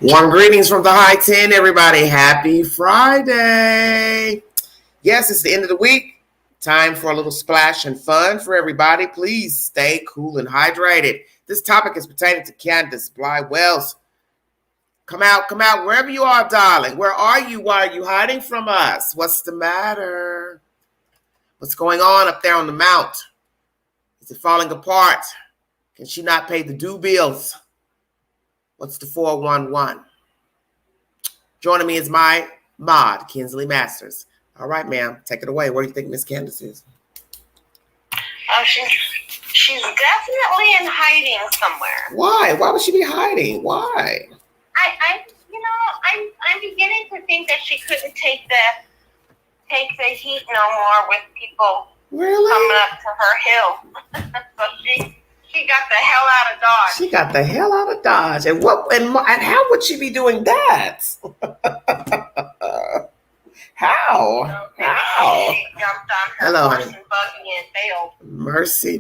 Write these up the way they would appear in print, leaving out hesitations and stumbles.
Warm greetings from the high 10, everybody. Happy Friday. Yes, it's the end of the week. Time for a little splash and fun for everybody. Please stay cool and hydrated. This topic is pertaining to Candus, Bly Wells. Come out, wherever you are, darling. Where are you? Why are you hiding from us? What's the matter? What's going on up there on the mount? Is it falling apart? Can she not pay the due bills? What's the 411? Joining me is my mod, Kinsley Masters. All right, ma'am, take it away. Where do you think Miss Candus is? She's definitely in hiding somewhere. Why? Why would she be hiding? Why? I'm beginning to think that she couldn't take the heat no more with people coming up to her hill. So she got the hell out of Dodge. She got the hell out of Dodge. And how would she be doing that? How? She jumped on her Hello, horse and buggy and failed. Mercy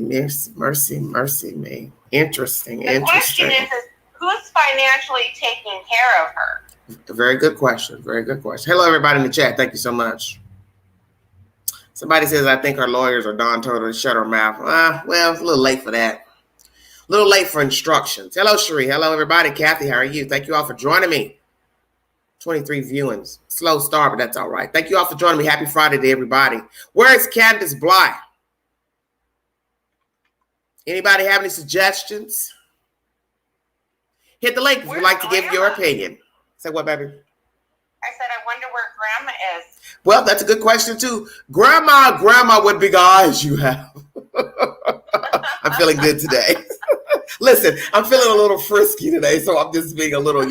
me. Interesting. The question is who's financially taking care of her? Very good question. Hello, everybody in the chat. Thank you so much. Somebody says, I think our lawyers or Don told her to shut her mouth. Well, it's a little late for that. A little late for instructions. Hello, Cherie. Hello, everybody. Kathy, how are you? Thank you all for joining me. 23 viewings. Slow start, but that's all right. Thank you all for joining me. Happy Friday to everybody. Where is Candus Bly? Anybody have any suggestions? Hit the link if you'd like to give your opinion. Say what, baby? I said, I wonder where Grandma is. Well, that's a good question, too. Grandma, what big eyes you have. I'm feeling good today. Listen, I'm feeling a little frisky today, so I'm just being a little,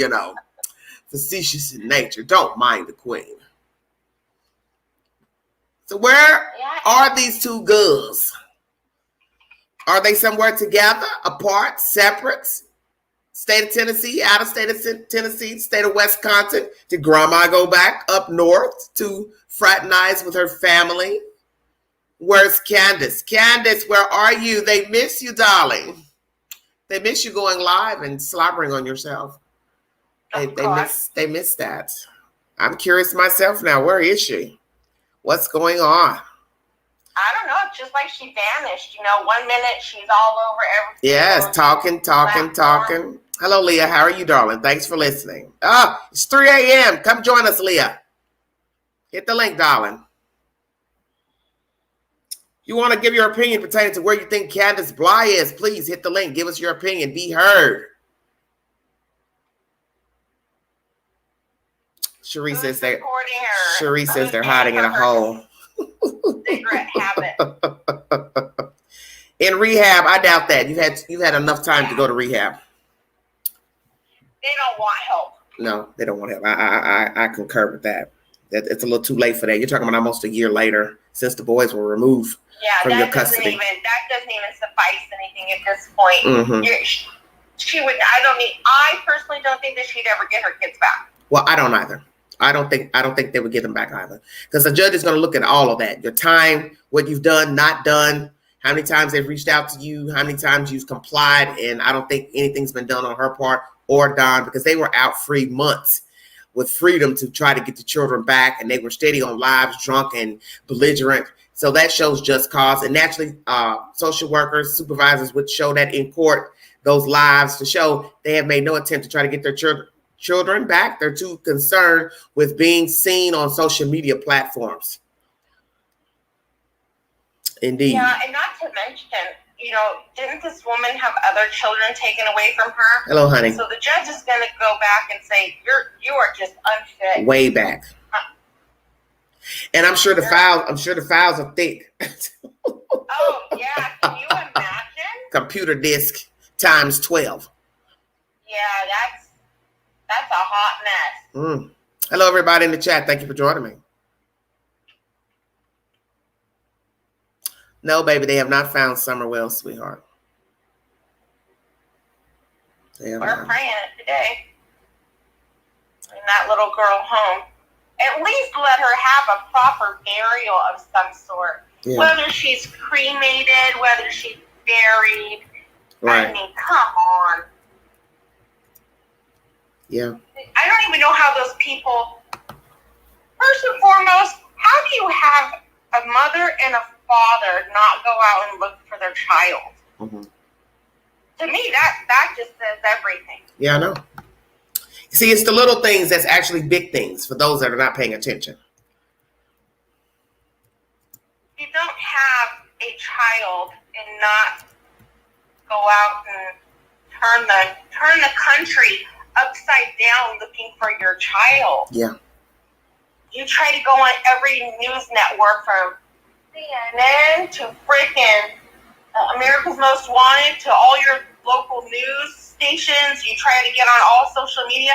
facetious in nature. Don't mind the queen. So where are these two girls? Are they somewhere together, apart, separate? State of Tennessee, out of state of Tennessee, state of Wisconsin? Did Grandma go back up north to fraternize with her family? Where's Candus? Candus, where are you? They miss you, darling. They miss you going live and slobbering on yourself. They miss that. I'm curious myself now. Where is she? What's going on? I don't know. It's just like she vanished. 1 minute she's all over everything. Yes, talking. Hello, Leah. How are you, darling? Thanks for listening. It's 3 a.m. Come join us, Leah. Hit the link, darling. You want to give your opinion pertaining to where you think Candus Bly is, please hit the link. Give us your opinion. Be heard. Cherie says they're hiding in a hole. Cigarette habit. In rehab, I doubt that. You've had enough time to go to rehab. They don't want help. No, they don't want help. I concur with that. That it's a little too late for that. You're talking about almost a year later since the boys were removed from your custody. That doesn't even suffice anything at this point. Mm-hmm. I personally don't think that she'd ever get her kids back. Well, I don't either. I don't think they would get them back either. Because the judge is going to look at all of that. Your time, what you've done, not done, how many times they've reached out to you, how many times you've complied, and I don't think anything's been done on her part or Don, because they were out free months with freedom to try to get the children back, and they were steady on lives, drunk and belligerent. So that shows just cause. And naturally, social workers, supervisors would show that in court, those lives to show they have made no attempt to try to get their children back. They're too concerned with being seen on social media platforms. Indeed. Yeah, and not to mention, didn't this woman have other children taken away from her? Hello, honey. So the judge is going to go back and say, you are just unfit. Way back. And I'm sure the files are thick. Oh, yeah. Can you imagine? Computer disk times 12. Yeah, that's a hot mess. Hello, everybody in the chat. Thank you for joining me. No, baby, they have not found Summer Wells, sweetheart. We're praying today. And that little girl home. At least let her have a proper burial of some sort. Yeah. Whether she's cremated, whether she's buried. Right. I mean, come on. Yeah. don't even know how those people, first and foremost, how do you have a mother and a father not go out and look for their child? Mm-hmm. To me, that just says everything. Yeah, I know. See, it's the little things that's actually big things for those that are not paying attention. You don't have a child and not go out and turn the country upside down looking for your child. Yeah. You try to go on every news network from CNN to freaking America's Most Wanted to all your local news stations. You try to get on all social media.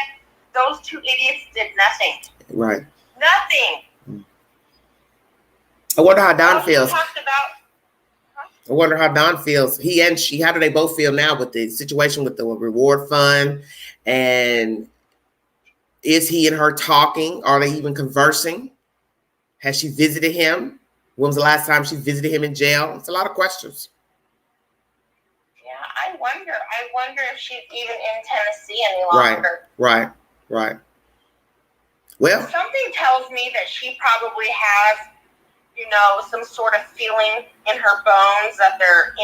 Those two idiots did nothing. Right. Nothing. I wonder how Don feels. Talked about, I wonder how Don feels. He and she, how do they both feel now with the situation with the reward fund? And is he and her talking? Are they even conversing? Has she visited him? When was the last time she visited him in jail? It's a lot of questions. Yeah, I wonder if she's even in Tennessee any longer. Right. Well, something tells me that she probably has, some sort of feeling in her bones that they're,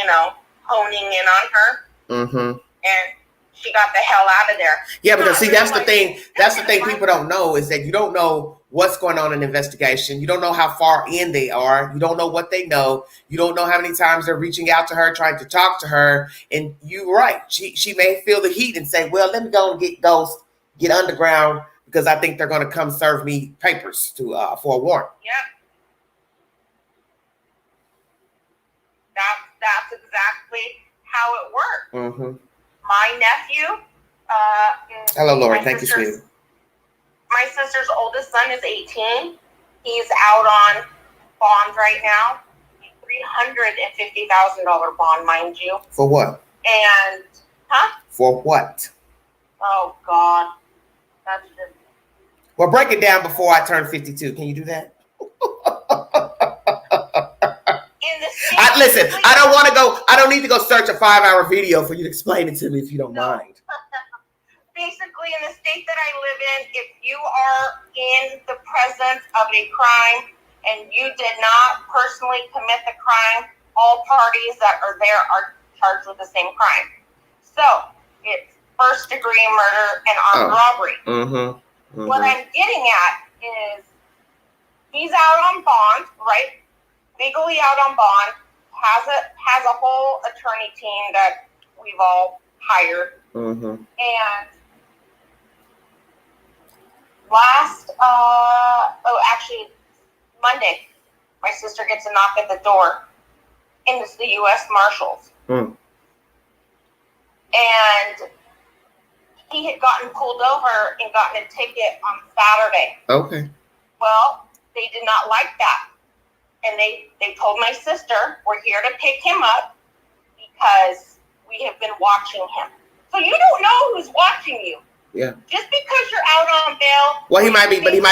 honing in on her. Mm-hmm. And she got the hell out of there. Yeah, because see, that's the thing. That's the thing people don't know is that you don't know what's going on in the investigation. You don't know how far in they are. You don't know what they know. You don't know how many times they're reaching out to her, trying to talk to her. And you're right. She may feel the heat and say, well, let me go and get underground because I think they're going to come serve me papers for a warrant. Yep. That's exactly how it worked. Mm-hmm. My nephew. Hello, Lori. Thank you, sweetie. My sister's oldest son is 18. He's out on bond right now. $350,000 bond, mind you. For what? And, For what? Oh, God. That's just... Well, break it down before I turn 52. Can you do that? Listen, I don't want to go. I don't need to go search a 5-hour video for you to explain it to me if you don't mind. Basically, in the state that I live in, if you are in the presence of a crime and you did not personally commit the crime, all parties that are there are charged with the same crime. So it's first-degree murder and armed robbery. Mm-hmm. Mm-hmm. What I'm getting at is he's out on bond, right? Legally out on bond. Has a whole attorney team that we've all hired. Mm-hmm. And Monday, my sister gets a knock at the door, and it's the U.S. Marshals. Mm. And he had gotten pulled over and gotten a ticket on Saturday. Okay. Well, they did not like that. And they told my sister, we're here to pick him up because we have been watching him. So you don't know who's watching you. Yeah. Just because you're out on bail. Well, he might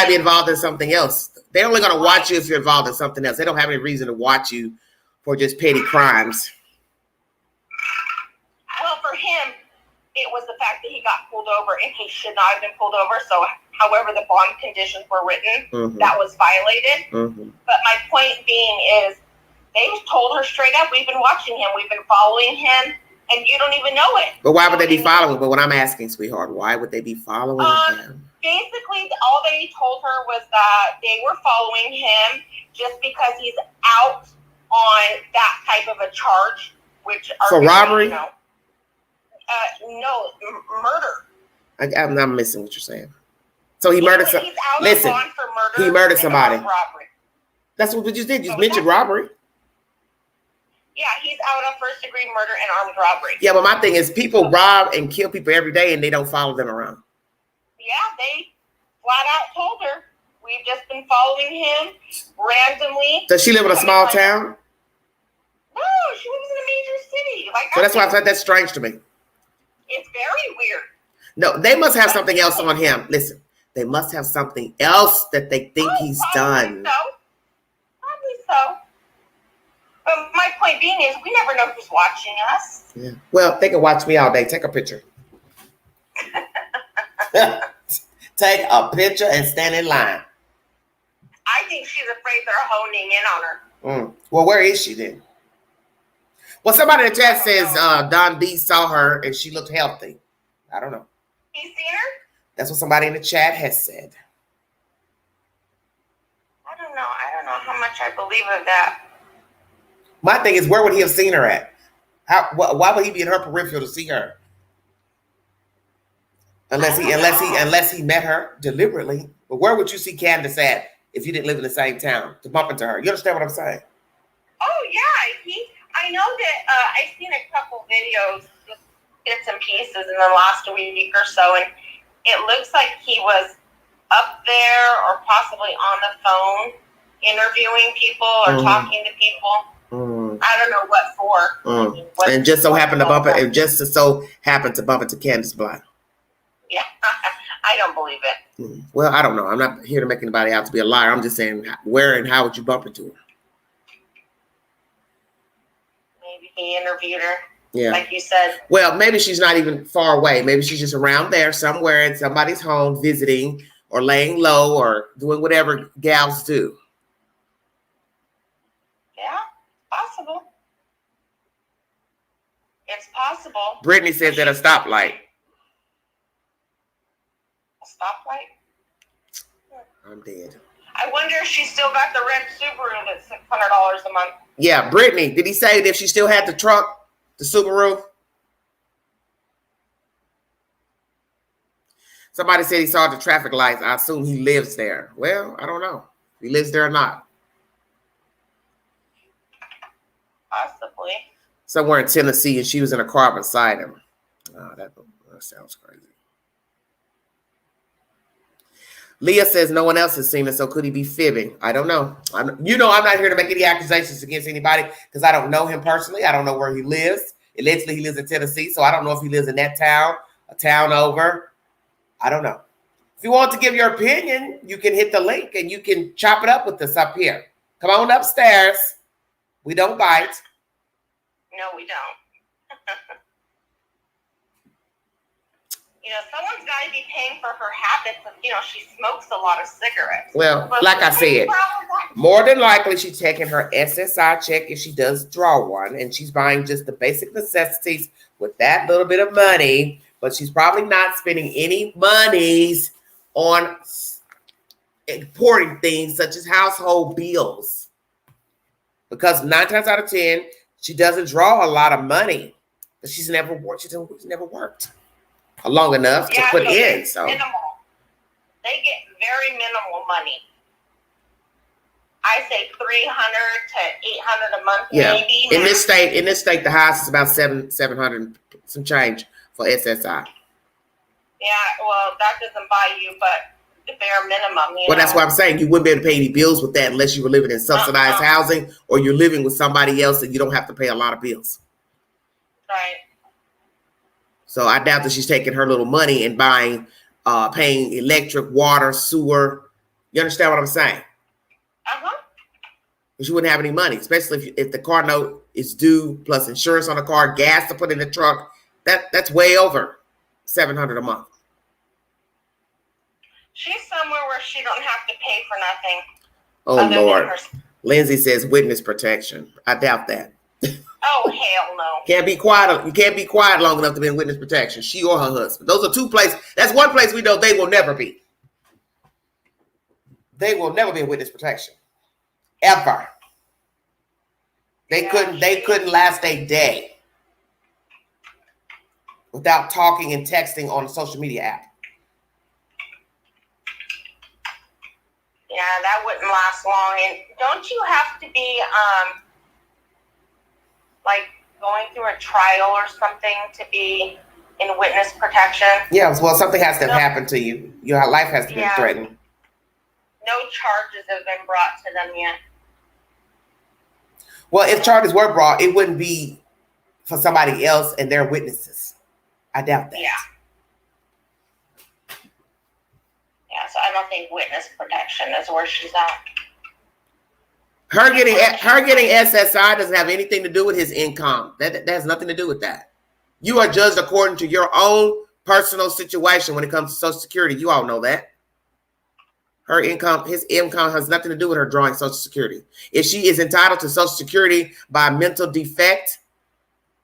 be involved in something else. They're only going to watch you if you're involved in something else. They don't have any reason to watch you for just petty crimes. Well, for him, it was the fact that he got pulled over and he should not have been pulled over. So however the bond conditions were written, mm-hmm. that was violated. Mm-hmm. But my point being is they told her straight up, we've been watching him. We've been following him. And you don't even know it. But why would they be following? But what I'm asking, sweetheart, why would they be following him? Basically, all they told her was that they were following him just because he's out on that type of a charge, which for robbery? No, murder. I'm not missing what you're saying. So he murdered somebody. Listen, on for murder he murdered somebody. Robbery. That's what you just did. You just mentioned robbery. Yeah, he's out on first-degree murder and armed robbery. Yeah, but my thing is people rob and kill people every day and they don't follow them around. Yeah, they flat out told her, we've just been following him randomly. Does she live in a small town? No, she lives in a major city. So that's why I said that's strange to me. It's very weird. No, they must have something else on him. Listen, they must have something else that they think he's done. Probably so. But my point being is, we never know who's watching us. Yeah. Well, they can watch me all day. Take a picture. Take a picture and stand in line. I think she's afraid they're honing in on her. Well, where is she then? Well, somebody in the chat says Don B saw her and she looked healthy. I don't know. He's seen her? That's what somebody in the chat has said. I don't know how much I believe of that. My thing is, where would he have seen her at? Why would he be in her peripheral to see her? Unless he met her deliberately. But where would you see Candus at if you didn't live in the same town to bump into her? You understand what I'm saying? Oh yeah, I know that I've seen a couple videos, bits and pieces in the last week or so, and it looks like he was up there or possibly on the phone interviewing people or talking to people. I don't know what for. And just so happened to bump it. It just so happened to bump into Candus Blind. Yeah, I don't believe it. Well, I don't know. I'm not here to make anybody out to be a liar. I'm just saying, where and how would you bump into her? Maybe he interviewed her. Yeah. Like you said. Well, maybe she's not even far away. Maybe she's just around there somewhere in somebody's home visiting or laying low or doing whatever gals do. Yeah, possible. It's possible. Brittany says at a stoplight. A stoplight? I'm dead. I wonder if she still got the red Subaru that's $600 a month. Yeah, Brittany, did he say that if she still had the truck, the Subaru? Somebody said he saw the traffic lights. I assume he lives there. Well, I don't know if he lives there or not. Possibly. Somewhere in Tennessee, and she was in a car beside him. Oh, that sounds crazy. Leah says no one else has seen it, so could he be fibbing? I don't know. I'm not here to make any accusations against anybody because I don't know him personally. I don't know where he lives. Allegedly, he lives in Tennessee, so I don't know if he lives in that town, a town over. I don't know. If you want to give your opinion, you can hit the link and you can chop it up with us up here. Come on upstairs. We don't bite. No, we don't. Someone's got to be paying for her habits. She smokes a lot of cigarettes. Well, like I said, more than likely she's taking her SSI check if she does draw one, and she's buying just the basic necessities with that little bit of money, but she's probably not spending any monies on important things such as household bills. Because 9 times out of 10, she doesn't draw a lot of money. But she's never worked long enough to put in. So minimal. They get very minimal money. I say $300 to $800 a month, maybe. In this state, the highest is about 700 some change for SSI. Yeah, well, that doesn't buy you, but the bare minimum. Well, that's why I'm saying you wouldn't be able to pay any bills with that unless you were living in subsidized housing or you're living with somebody else and you don't have to pay a lot of bills. Right. So I doubt that she's taking her little money and paying electric, water, sewer. You understand what I'm saying? Because you wouldn't have any money, especially if the car note is due plus insurance on the car, gas to put in the truck. That's way over $700 a month. She's somewhere where she don't have to pay for nothing. Oh Lord, Lindsay says witness protection. I doubt that. Oh hell no! Can't be quiet. You can't be quiet long enough to be in witness protection. She or her husband. Those are two places. That's one place we know they will never be. They will never be in witness protection. Ever. They couldn't last a day without talking and texting on a social media app. Yeah, that wouldn't last long. And don't you have to be like going through a trial or something to be in witness protection? Yeah, well, something has to have happened to you. Your life has to be threatened. No charges have been brought to them yet. Well, if charges were brought, it wouldn't be for somebody else and their witnesses. I doubt that. Yeah, so I don't think witness protection is where she's at. Her getting SSI doesn't have anything to do with his income. That has nothing to do with that. You are judged according to your own personal situation when it comes to Social Security. You all know that. Her income, his income has nothing to do with her drawing Social Security. If she is entitled to Social Security by mental defect,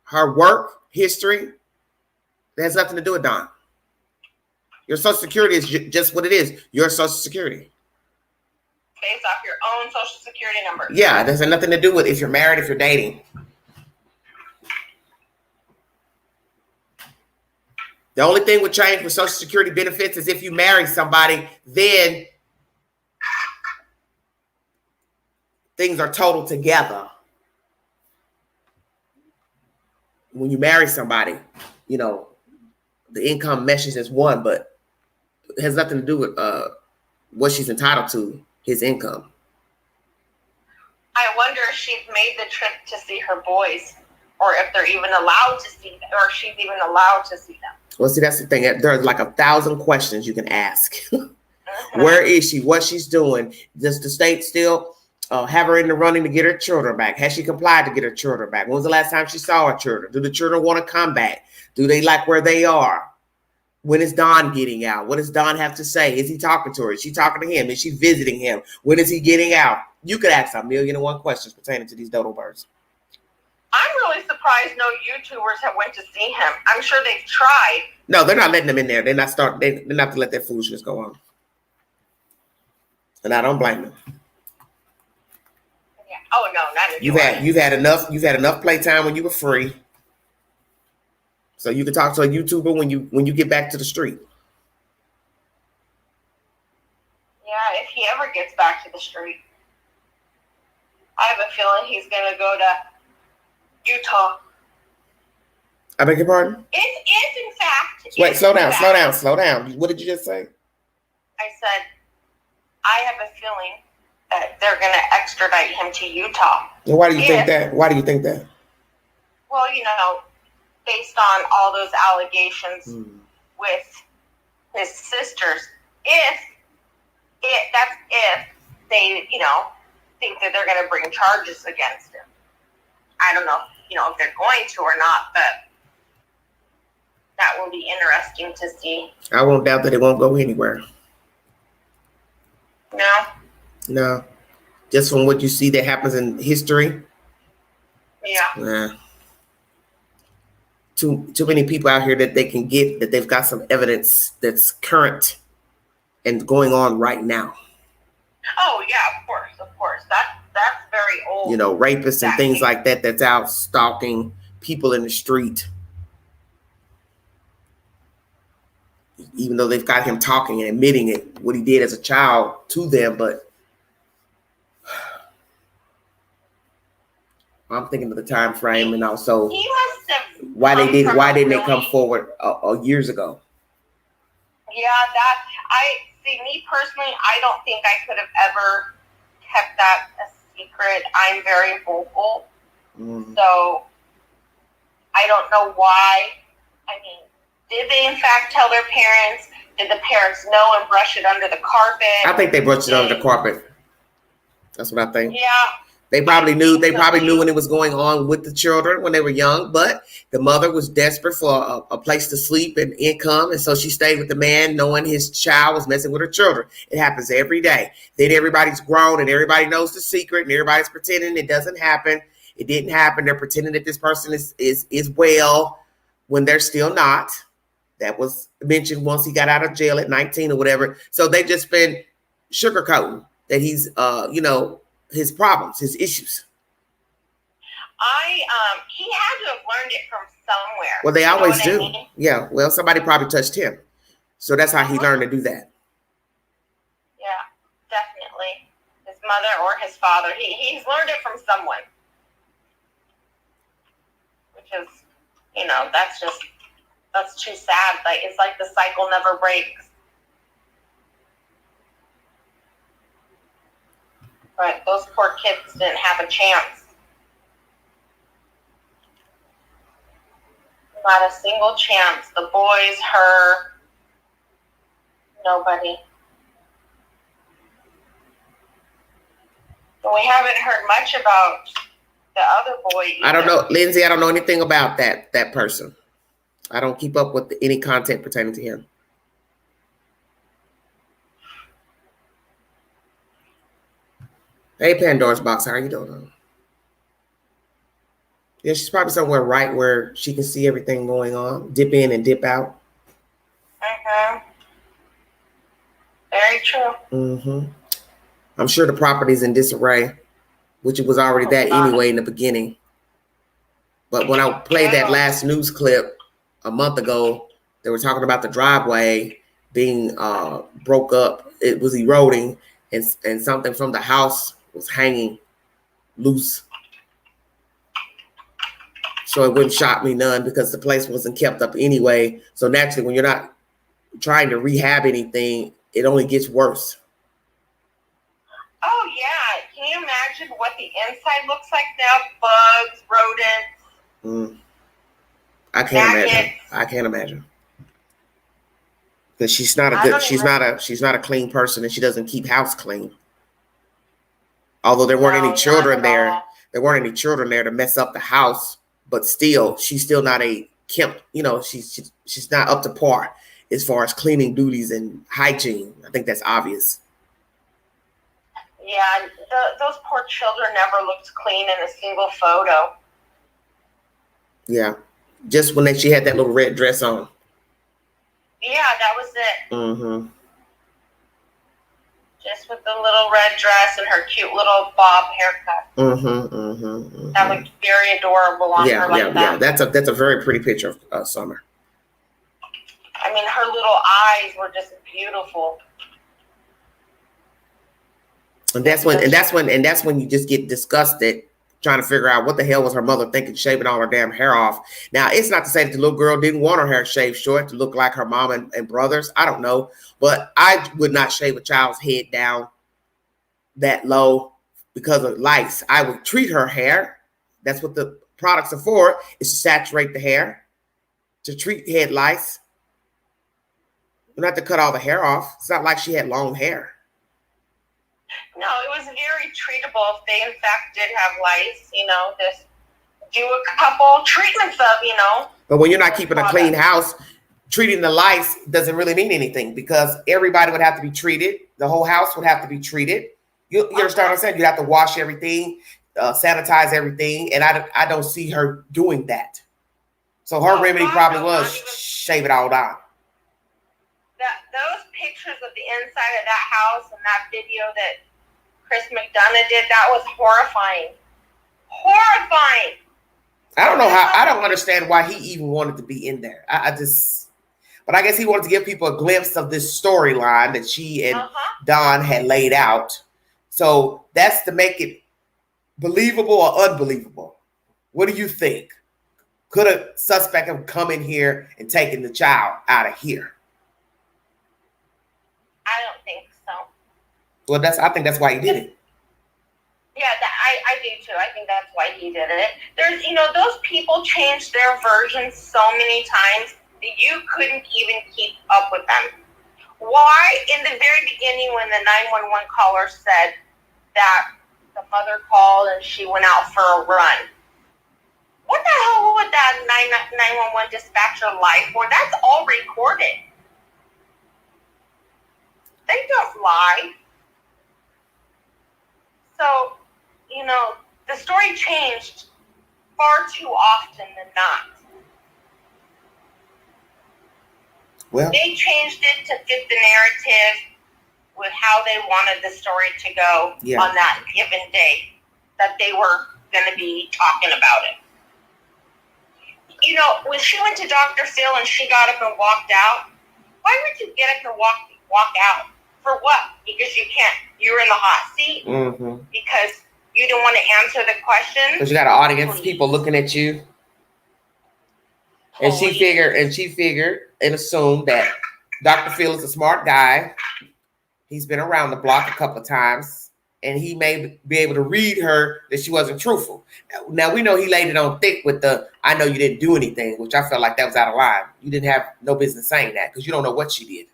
her work history, that has nothing to do with Don. Your Social Security is just what it is. Your Social Security. Based off your own Social Security number. Yeah, it has nothing to do with if you're married, if you're dating. The only thing would change with Social Security benefits is if you marry somebody, then things are total together. When you marry somebody, you know, the income meshes as one, but it has nothing to do with what she's entitled to, his income. I wonder if she's made the trip to see her boys, or if they're even allowed to see them, or if she's even allowed to see them. Well, see, that's the thing. There's like 1,000 questions you can ask. Where is she? What she's doing? Does the state still have her in the running to get her children back? Has she complied to get her children back? When was the last time she saw her children? Do the children want to come back? Do they like where they are? When is Don getting out? What does Don have to say? Is he talking to her? Is she talking to him? Is she visiting him? When is he getting out? You could ask 1,000,001 questions pertaining to these dodo birds. I'm really surprised no YouTubers have went to see him. I'm sure they've tried. No, they're not letting them in there. They're not to let that foolishness go on. And I don't blame them. Yeah. Oh no, not anymore. You've had enough playtime when you were free. So you can talk to a YouTuber when you get back to the street. Yeah, if he ever gets back to the street. I have a feeling he's gonna go to Utah. I beg your pardon? It's in fact. Wait, slow down. What did you just say? I said, I have a feeling that they're going to extradite him to Utah. And why do you think that? Why do you think that? Well, you know, based on all those allegations with his sisters, if they, you know, think that they're going to bring charges against him. I don't know, you know, if they're going to or not, but that will be interesting to see. I won't doubt that it won't go anywhere. No. Just from what you see that happens in history. Yeah. Nah. Too many people out here that they can get, that they've got some evidence that's current and going on right now. Oh yeah, of course. That's very old. You know, rapists and things like that that's out stalking people in the street. Even though they've got him talking and admitting it, what he did as a child to them, but I'm thinking of the time frame and also why didn't they come forward years ago? Yeah, me personally, I don't think I could have ever kept that a secret. I'm very vocal. So I don't know why. I mean, did they in fact tell their parents? Did the parents know and brush it under the carpet? I think they brushed it under the carpet. That's what I think. Yeah. They probably knew when it was going on with the children when they were young, but the mother was desperate for a place to sleep and income, and so she stayed with the man knowing his child was messing with her children. It happens every day. Then everybody's grown and everybody knows the secret and everybody's pretending it doesn't happen. It didn't happen. They're pretending that this person is well when they're still not. That was mentioned once he got out of jail at 19 or whatever. So they just been sugarcoating that he's his problems, his issues. He had to have learned it from somewhere. Well, they always do. I mean? Yeah. Well, somebody probably touched him. So that's how he learned to do that. Yeah, definitely. His mother or his father. He's learned it from someone. Which is, that's too sad. Like, it's like the cycle never breaks. But those poor kids didn't have a chance. Not a single chance. The boys, her, nobody. But we haven't heard much about the other boy either. I don't know, Lindsay. I don't know anything about that person. I don't keep up with any content pertaining to him. Hey, Pandora's Box, how are you doing? Yeah, she's probably somewhere right where she can see everything going on, dip in and dip out. Very true. I'm sure the property's in disarray, which it was already anyway in the beginning. But when I played that last news clip a month ago, they were talking about the driveway being broke up. It was eroding, and something from the house was hanging loose. So it wouldn't shock me none because the place wasn't kept up anyway. So naturally, when you're not trying to rehab anything, it only gets worse. Oh, yeah. Can you imagine what the inside looks like now? Bugs, rodents. I can't imagine. Because she's not a clean person, and she doesn't keep house clean. Although there weren't any children there. There weren't any children there to mess up the house, but still, she's still not a kempt, she's not up to par as far as cleaning duties and hygiene. I think that's obvious. Yeah, those poor children never looked clean in a single photo. Yeah, just when she had that little red dress on. Yeah, that was it. Just with the little red dress and her cute little bob haircut. That looked very adorable on her like that. Yeah, that's a very pretty picture of Summer. I mean, her little eyes were just beautiful. And that's when you just get disgusted trying to figure out what the hell was her mother thinking, shaving all her damn hair off. Now, it's not to say that the little girl didn't want her hair shaved short to look like her mom and brothers. I don't know. But I would not shave a child's head down that low because of lice. I would treat her hair. That's what the products are for, is to saturate the hair, to treat head lice. You don't have to cut all the hair off. It's not like she had long hair. No, it was very treatable. If they, in fact, did have lice, just do a couple treatments of, But when you're not keeping a clean house, treating the lice doesn't really mean anything because everybody would have to be treated. The whole house would have to be treated. You understand what I'm saying? You have to wash everything, sanitize everything, and I don't see her doing that. So her remedy probably was shave it all down. Those pictures of the inside of that house and that video that Chris McDonough did, that was horrifying. Horrifying. I don't understand why he even wanted to be in there. But I guess he wanted to give people a glimpse of this storyline that she and Don had laid out. So that's to make it believable or unbelievable. What do you think? Could a suspect have come in here and taken the child out of here? I don't think so. Well, I think that's why he did it. Yeah, I do too. I think that's why he did it. There's, those people changed their versions so many times that you couldn't even keep up with them. Why, in the very beginning, when the 911 caller said that the mother called and she went out for a run, what the hell would that 911 dispatcher lie for? That's all recorded. They don't lie. So, the story changed far too often than not. Well, they changed it to fit the narrative with how they wanted the story to go on that given day that they were going to be talking about it. When she went to Dr. Phil and she got up and walked out, why would you get up and walk out? For what? Because you're in the hot seat? Because you didn't want to answer the question? Because you got an audience, people looking at you. And she figured and assumed that Dr. Phil is a smart guy. He's been around the block a couple of times, and he may be able to read her that she wasn't truthful. Now, we know he laid it on thick with the, I know you didn't do anything, which I felt like that was out of line. You didn't have no business saying that because you don't know what she did.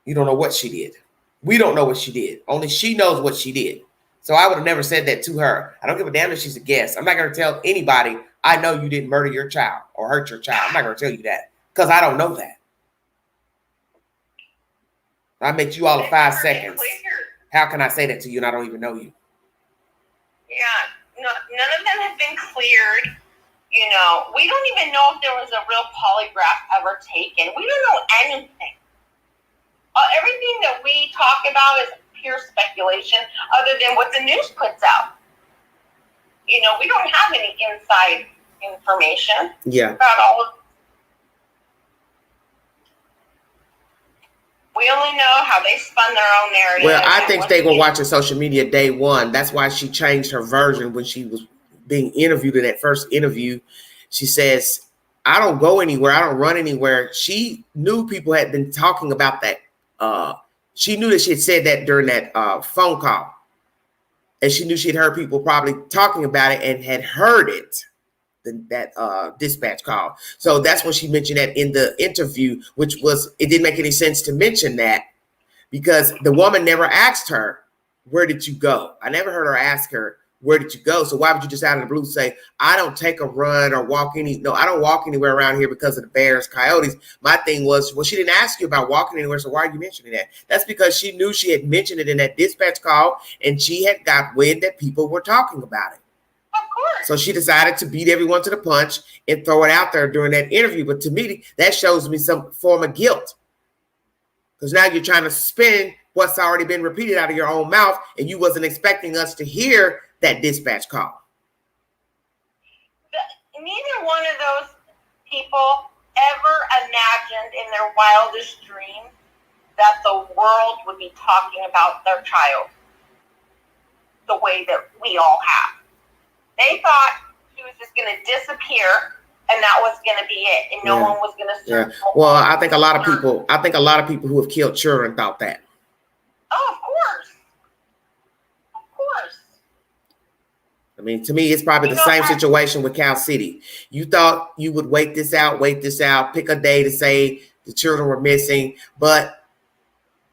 You don't know what she did. We don't know what she did. Only she knows what she did. So I would have never said that to her. I don't give a damn if she's a guest. I'm not going to tell anybody I know you didn't murder your child or hurt your child. I'm not going to tell you that because I don't know that. I met you all in 5 seconds. How can I say that to you and I don't even know you? Yeah, no, none of them have been cleared. You know, we don't even know if there was a real polygraph ever taken. We don't know anything. Everything that we talk about is pure speculation other than what the news puts out. You know, we don't have any inside information about all of. We only know how they spun their own narrative. Well, I think they were watching social media day one. That's why she changed her version when she was being interviewed in that first interview. She says, I don't go anywhere. I don't run anywhere. She knew people had been talking about that. She knew that she had said that during that phone call. And she knew she had heard people probably talking about it and had heard it, that dispatch call. So that's when she mentioned that in the interview, which was, it didn't make any sense to mention that because the woman never asked her, where did you go? I never heard her ask her, where did you go? So why would you just out of the blue say, I don't take a run or walk no, I don't walk anywhere around here because of the bears, coyotes. My thing was, well, she didn't ask you about walking anywhere. So why are you mentioning that? That's because she knew she had mentioned it in that dispatch call and she had got wind that people were talking about it. Of course. So she decided to beat everyone to the punch and throw it out there during that interview. But to me, that shows me some form of guilt. Because now you're trying to spin what's already been repeated out of your own mouth, and you wasn't expecting us to hear that dispatch call. Neither one of those people ever imagined in their wildest dreams that the world would be talking about their child the way that we all have. They thought she was just going to disappear and that was going to be it, and no one was going to search. Well, I think a lot of people who have killed children thought that. Oh, of course. Of course. I mean, to me, it's probably the same situation with Cal City. You thought you would wait this out, pick a day to say the children were missing, but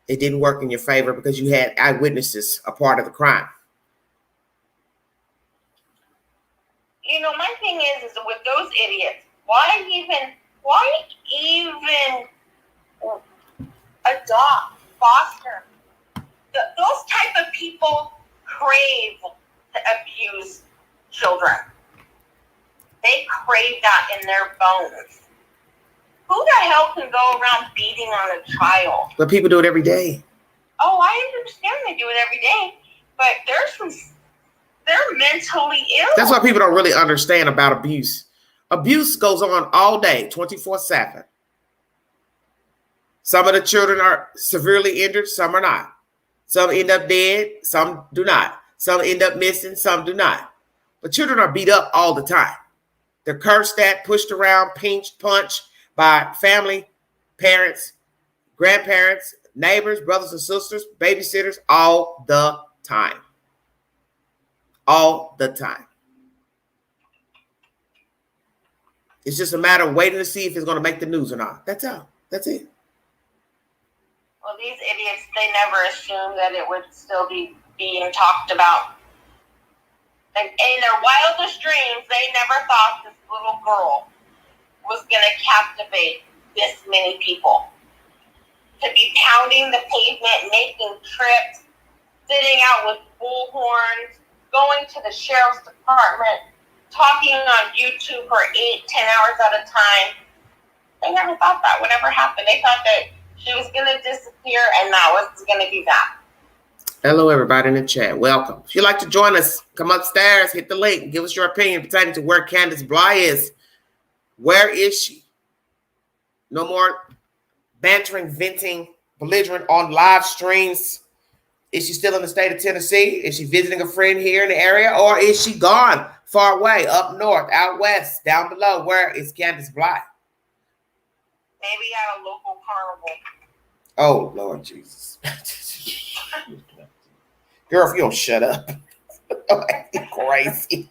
it didn't work in your favor because you had eyewitnesses a part of the crime. You know, my thing is with those idiots, why even adopt, foster? Those type of people crave to abuse children. They crave that in their bones. Who the hell can go around beating on a child? But people do it every day. Oh, I understand they do it every day, but they're mentally ill. That's what people don't really understand about abuse. Abuse goes on all day, 24/7. Some of the children are severely injured, some are not. Some end up dead, some do not. Some end up missing, some do not. But children are beat up all the time. They're cursed at, pushed around, pinched, punched by family, parents, grandparents, neighbors, brothers and sisters, babysitters, all the time. All the time. It's just a matter of waiting to see if it's going to make the news or not. That's all. That's it. Well, these idiots, they never assumed that it would still be being talked about. And in their wildest dreams, they never thought this little girl was going to captivate this many people. To be pounding the pavement, making trips, sitting out with bullhorns, going to the sheriff's department, talking on YouTube for 8-10 hours at a time. They never thought that would ever happen. They thought that she was going to disappear and that was going to be that. Hello, everybody in the chat. Welcome. If you'd like to join us, come upstairs, hit the link, and give us your opinion pertaining to where Candus Bly is. Where is she? No more bantering, venting, belligerent on live streams. Is she still in the state of Tennessee? Is she visiting a friend here in the area? Or is she gone far away, up north, out west, down below? Where is Candus Bly? Maybe at a local carnival. Oh, Lord Jesus. Girl, if you don't shut up. You're crazy.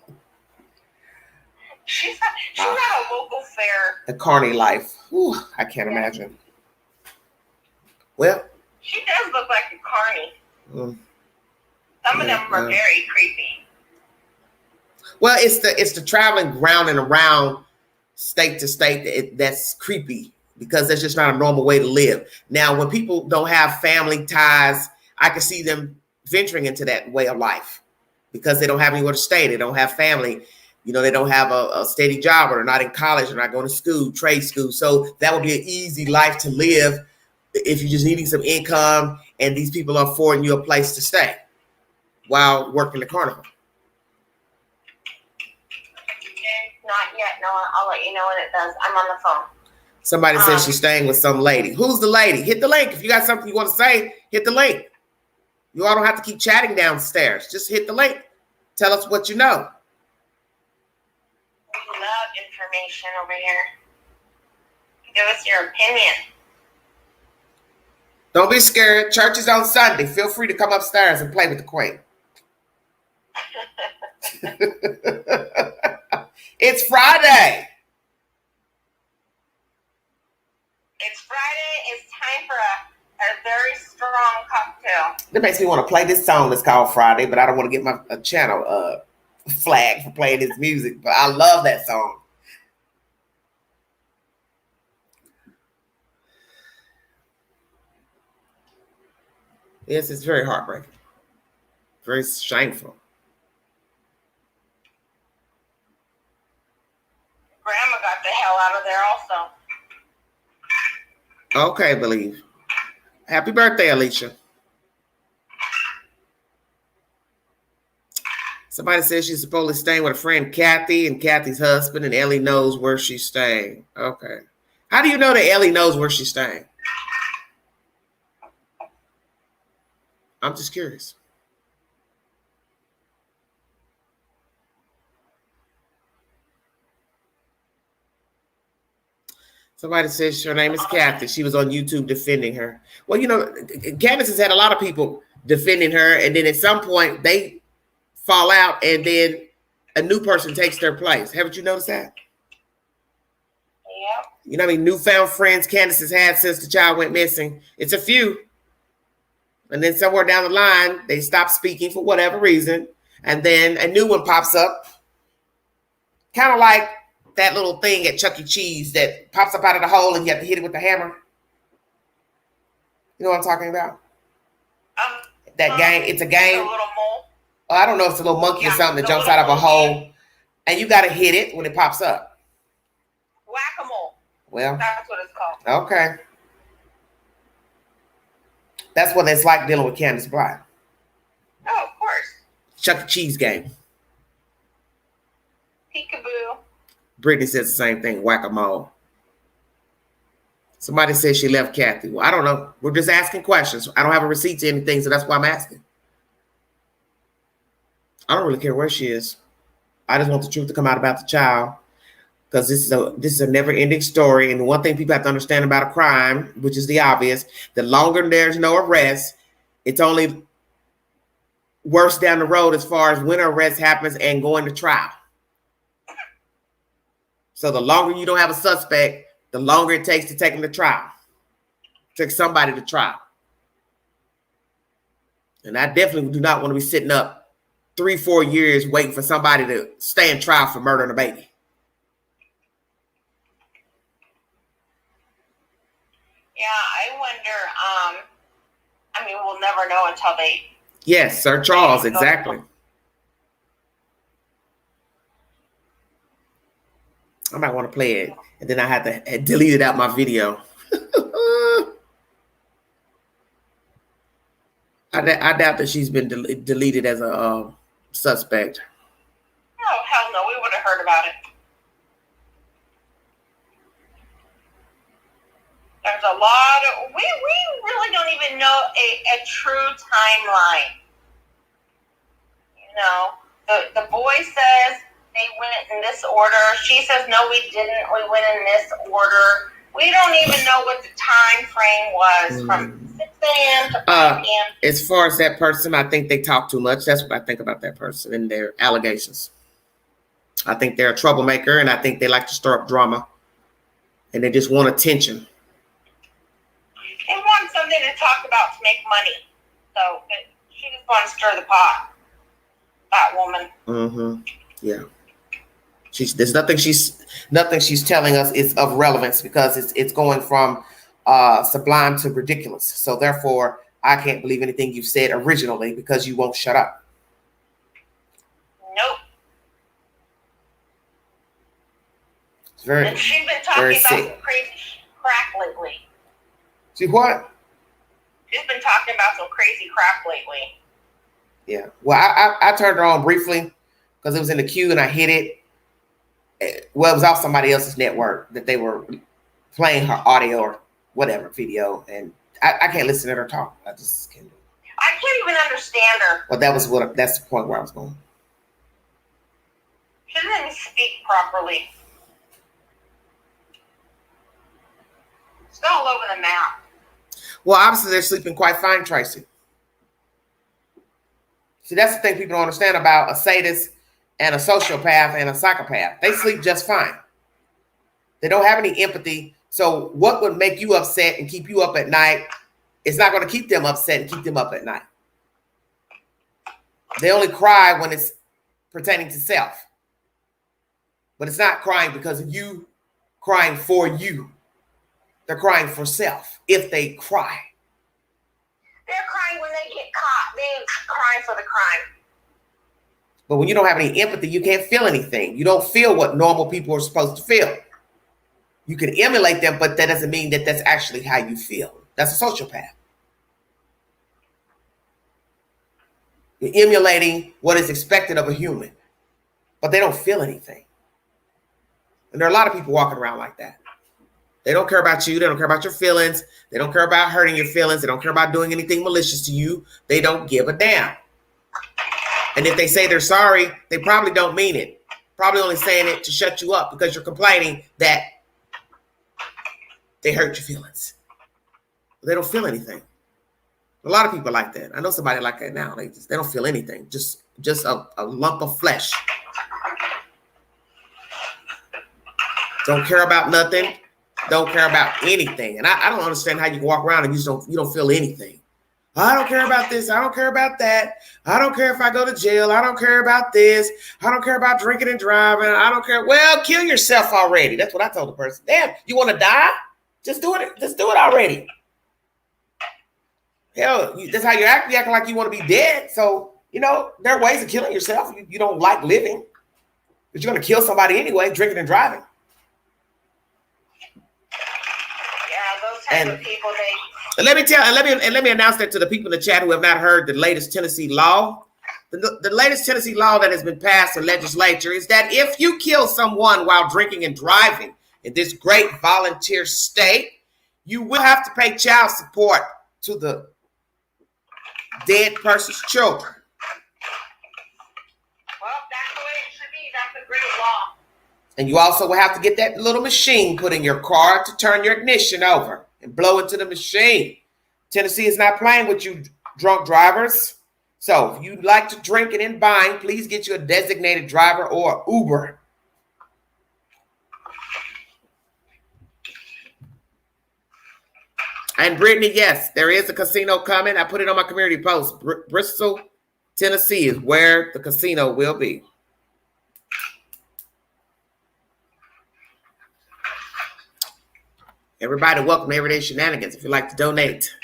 She's at a local fair. The carny life. Whew, I can't imagine. Well. She does look like a carny. Some of them are very creepy. Well, it's the traveling round and around state to state that's creepy because that's just not a normal way to live. Now, when people don't have family ties, I can see them venturing into that way of life because they don't have anywhere to stay. They don't have family. You know, they don't have a steady job, or they're not in college, they're not going to school, trade school. So that would be an easy life to live if you're just needing some income and these people are affording you a place to stay while working the carnival. Not yet. No, I'll let you know when it does. I'm on the phone. Somebody says she's staying with some lady. Who's the lady? Hit the link. If you got something you want to say, hit the link. You all don't have to keep chatting downstairs. Just hit the link. Tell us what you know. We love information over here. Give us your opinion. Don't be scared. Church is on Sunday. Feel free to come upstairs and play with the queen. It's Friday. It's Friday. It's time for a very strong cocktail. That makes me want to play this song that's called Friday, but I don't want to get my channel flagged for playing this music. But I love that song. Yes, it's very heartbreaking. Very shameful. Grandma got the hell out of there also. Okay, believe. Happy birthday, Alicia. Somebody says she's supposedly staying with a friend, Kathy, and Kathy's husband, and Ellie knows where she's staying. Okay. How do you know that Ellie knows where she's staying? I'm just curious. Somebody says her name is Kathy. She was on YouTube defending her. Well, you know, Candus has had a lot of people defending her, and then at some point they fall out, and then a new person takes their place. Haven't you noticed that? Yeah. You know how many newfound friends Candus has had since the child went missing? It's a few. And then somewhere down the line, they stop speaking for whatever reason, and then a new one pops up. Kind of like that little thing at Chuck E. Cheese that pops up out of the hole and you have to hit it with the hammer. You know what I'm talking about? That game. It's a game. A little mole. I don't know if it's a little monkey or something that jumps out of a hole. And you got to hit it when it pops up. Whack-a-mole. Well. That's what it's called. Okay. That's what it's like dealing with Candus Black. Oh, of course. Chuck E. Cheese game. Peekaboo. Brittany says the same thing, whack-a-mole. Somebody says she left Kathy. Well, I don't know. We're just asking questions. I don't have a receipt to anything, so that's why I'm asking. I don't really care where she is. I just want the truth to come out about the child, because this is a never-ending story. And one thing people have to understand about a crime, which is the obvious, the longer there's no arrest, it's only worse down the road as far as when an arrest happens and going to trial. So the longer you don't have a suspect, the longer it takes to take them to trial. Take somebody to trial. And I definitely do not want to be sitting up 3-4 years waiting for somebody to stay in trial for murdering a baby. Yeah, I wonder, I mean, we'll never know until they... Yes, Sir Charles, exactly. I might want to play it, and then I have to delete it out my video. I doubt that she's been deleted as a suspect. Oh, hell no. We would have heard about it. There's a lot of... We really don't even know a true timeline. You know, the boy says they went in this order. She says, no, we didn't. We went in this order. We don't even know what the time frame was from 6 a.m. to 5 p.m. As far as that person, I think they talk too much. That's what I think about that person and their allegations. I think they're a troublemaker, and I think they like to stir up drama, and they just want attention. They want something to talk about to make money. So she just wants to stir the pot. That woman. Mm-hmm. Yeah. There's nothing she's telling us is of relevance, because it's going from sublime to ridiculous. So therefore, I can't believe anything you've said originally because you won't shut up. Nope. It's very, and she's been talking about some crazy crap lately. See what? She's been talking about some crazy crap lately. Yeah. Well, I turned her on briefly because it was in the queue and I hit it. Well, it was off somebody else's network that they were playing her audio or whatever video, and I can't listen to her talk. I just can't. I can't even understand her. Well, that's the point where I was going. She doesn't even speak properly. It's all over the map. Well, obviously they're sleeping quite fine, Tracy. See, that's the thing people don't understand about a sadist and a sociopath and a psychopath. They sleep just fine. They don't have any empathy. So what would make you upset and keep you up at night is not going to keep them upset and keep them up at night. They only cry when it's pertaining to self. But it's not crying because of you crying for you. They're crying for self if they cry. They're crying when they get caught. They ain't crying for the crime. But when you don't have any empathy, you can't feel anything. You don't feel what normal people are supposed to feel. You can emulate them, but that doesn't mean that that's actually how you feel. That's a sociopath. You're emulating what is expected of a human, but they don't feel anything. And there are a lot of people walking around like that. They don't care about you. They don't care about your feelings. They don't care about hurting your feelings. They don't care about doing anything malicious to you. They don't give a damn. And if they say they're sorry, they probably don't mean it. Probably only saying it to shut you up because you're complaining that they hurt your feelings. They don't feel anything. A lot of people like that. I know somebody like that now. They don't feel anything. Just a lump of flesh. Don't care about nothing. Don't care about anything. And I don't understand how you can walk around and you don't feel anything. I don't care about this. I don't care about that. I don't care if I go to jail. I don't care about this. I don't care about drinking and driving. I don't care. Well, kill yourself already. That's what I told the person. Damn, you want to die? Just do it. Just do it already. Hell, that's how you act. You acting like you want to be dead. So, there are ways of killing yourself. You don't like living, but you're going to kill somebody anyway, drinking and driving. And of people, let me announce that to the people in the chat who have not heard the latest Tennessee law. The latest Tennessee law that has been passed in legislature is that if you kill someone while drinking and driving in this great volunteer state, you will have to pay child support to the dead person's children. Well, that's the way it should be. That's a great law. And you also will have to get that little machine put in your car to turn your ignition over and blow into the machine. Tennessee is not playing with you drunk drivers. So if you like to drink and then bind, please get you a designated driver or Uber. And Brittany, yes, there is a casino coming. I put it on my community post. Bristol, Tennessee is where the casino will be. Everybody, welcome to Everyday Shenanigans. If you'd like to donate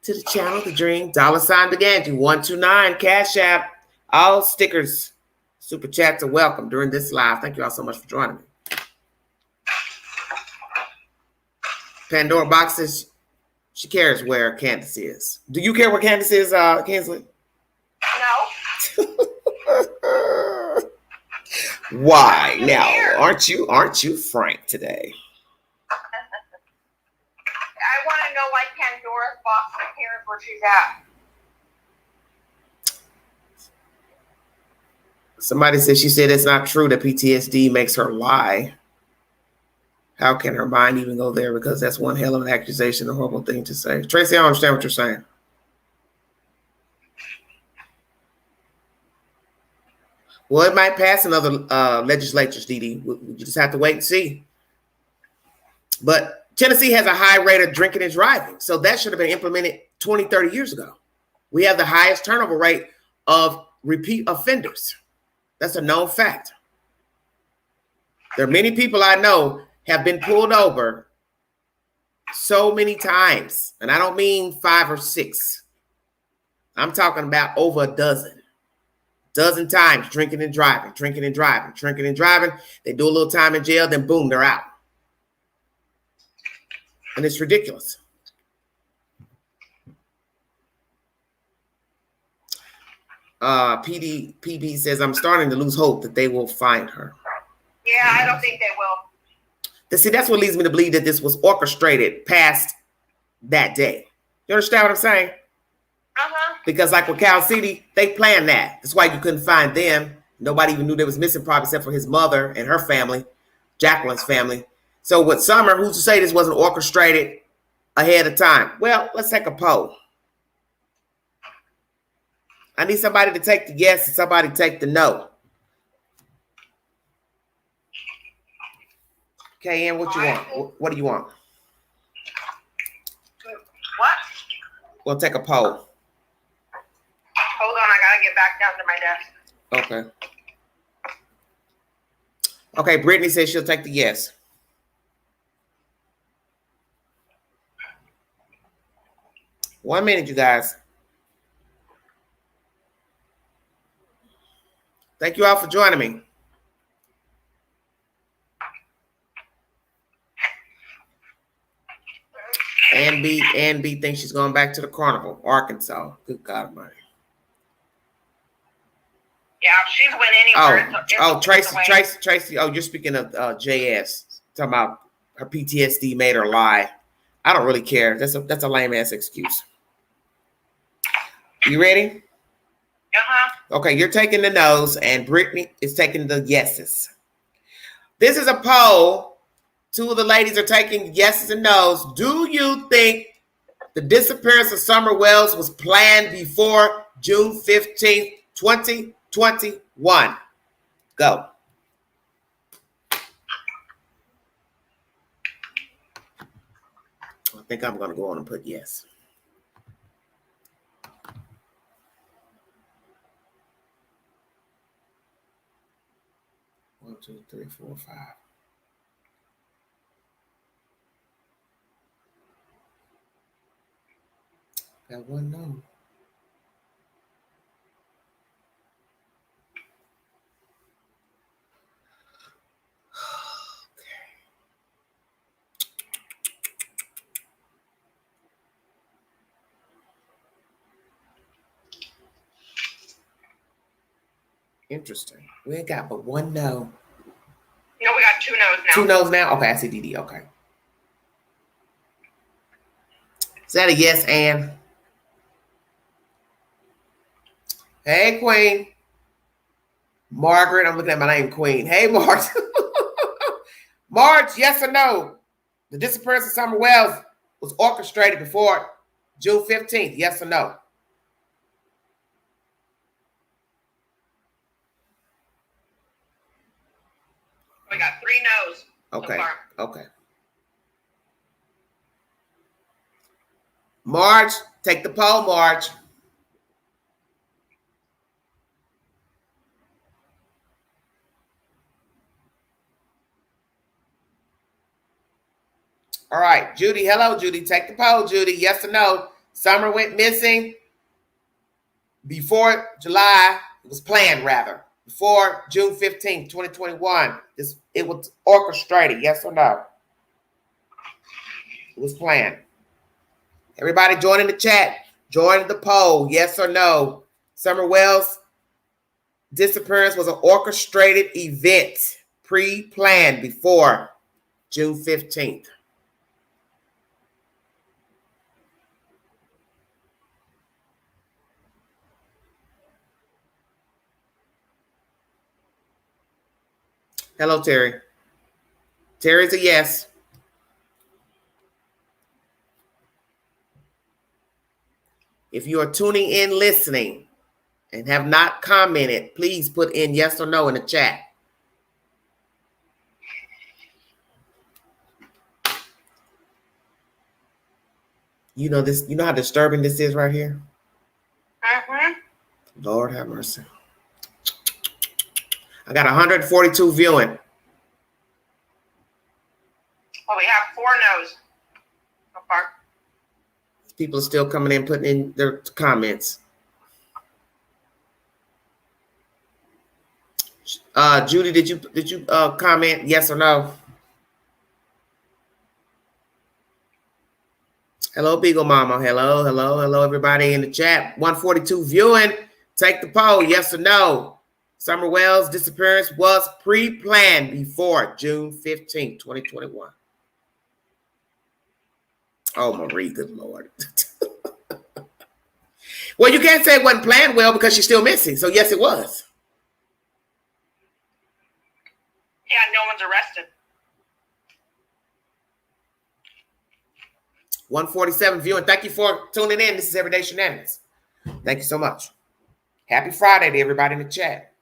to the channel, the dream, $ began to 129 Cash App. All stickers, super chats are welcome during this live. Thank you all so much for joining me. Pandora boxes. She cares where Candus is. Do you care where Candus is, Kinsley? No. Why now? Aren't you frank today? I want to know why Pandora's box cares where she's at. Somebody said she said it's not true that PTSD makes her lie. How can her mind even go there? Because that's one hell of an accusation, a horrible thing to say. Tracy, I don't understand what you're saying. Well, it might pass in other legislatures, Dee. We just have to wait and see. But Tennessee has a high rate of drinking and driving. So that should have been implemented 20, 30 years ago. We have the highest turnover rate of repeat offenders. That's a known fact. There are many people I know have been pulled over so many times. And I don't mean 5 or 6. I'm talking about over a dozen times, drinking and driving. They do a little time in jail, then boom, they're out. And it's ridiculous. PB says, I'm starting to lose hope that they will find her. Yeah, I don't think they will. See, that's what leads me to believe that this was orchestrated past that day. You understand what I'm saying? Because like with Cal City, they planned that. That's why you couldn't find them. Nobody even knew they was missing, probably except for his mother and her family, Jacqueline's family. So with Summer, who's to say this wasn't orchestrated ahead of time? Well, let's take a poll. I need somebody to take the yes and somebody to take the no. Okay, Ann, what you want? What do you want? What? We'll take a poll. Hold on, I gotta get back down to my desk. Okay. Okay, Brittany says she'll take the yes. One minute, you guys. Thank you all for joining me. Ann B thinks she's going back to the carnival, Arkansas. Good God Almighty. Yeah, she's went anywhere. Tracy. Oh, you're speaking of JS. Talking about her PTSD made her lie. I don't really care. That's a lame ass excuse. You ready? Okay, you're taking the no's and Brittany is taking the yeses. This is a poll. 2 of the ladies are taking yeses and no's. Do you think the disappearance of Summer Wells was planned before June 15th, 2021? Go. I think I'm going to go on and put yes. One, 2, 3, 4, 5. Got one no. Interesting. We ain't got but one no. No, we got 2 no's now. 2 no's now? Okay, I see DD. Okay. Is that a yes, Ann? Hey, Queen. Margaret, I'm looking at my name, Queen. Hey, Marge. Marge, yes or no? The disappearance of Summer Wells was orchestrated before June 15th. Yes or no? We got 3 no's. Okay. So far. Okay. Marge, take the poll, Marge. All right, Judy. Hello, Judy. Take the poll, Judy. Yes or no? Summer went missing before July. It was planned, rather. Before June 15th, 2021. It was orchestrated. Yes or no? It was planned. Everybody join in the chat. Join the poll. Yes or no? Summer Wells' disappearance was an orchestrated event, pre-planned before June 15th. Hello, Terry. Terry's a yes. If you are tuning in, listening, and have not commented, please put in yes or no in the chat. You know this. You know how disturbing this is right here? Lord have mercy. I got 142 viewing. knows so far. People are still coming in, putting in their comments. Judy, did you comment yes or no? Hello, Beagle Mama. Hello, everybody in the chat. 142 viewing. Take the poll, yes or no. Summer Wells' disappearance was pre-planned before June 15, 2021. Oh, Marie, good Lord. Well, you can't say it wasn't planned well because she's still missing. So, yes, it was. Yeah, no one's arrested. 147 viewing. Thank you for tuning in. This is Everyday Shenanigans. Thank you so much. Happy Friday to everybody in the chat.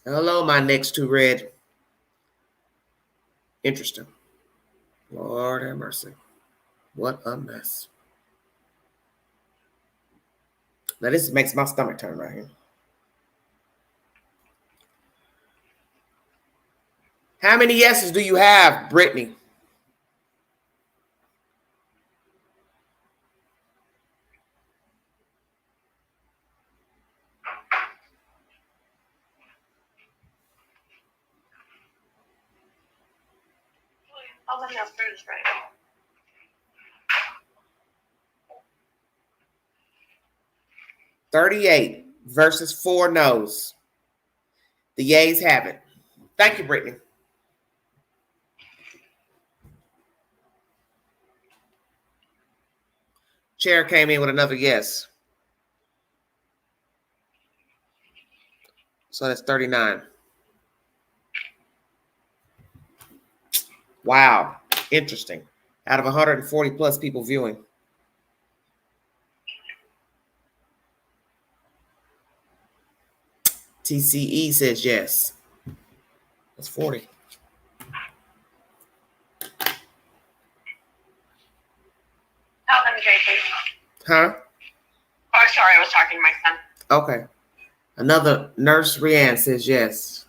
Hello, my next two red. Interesting. Lord have mercy. What a mess. Now, this makes my stomach turn right here. How many yeses do you have, Brittany? All the food is ready. $38 versus 4 no's. The yays have it. Thank you, Brittany. Chair came in with another yes. So that's 39. Wow. Interesting. Out of 140 plus people viewing. TCE says yes. That's 40. Tell them, JP. Huh? Oh, sorry, I was talking to my son. Okay. Another Nurse Rianne says yes.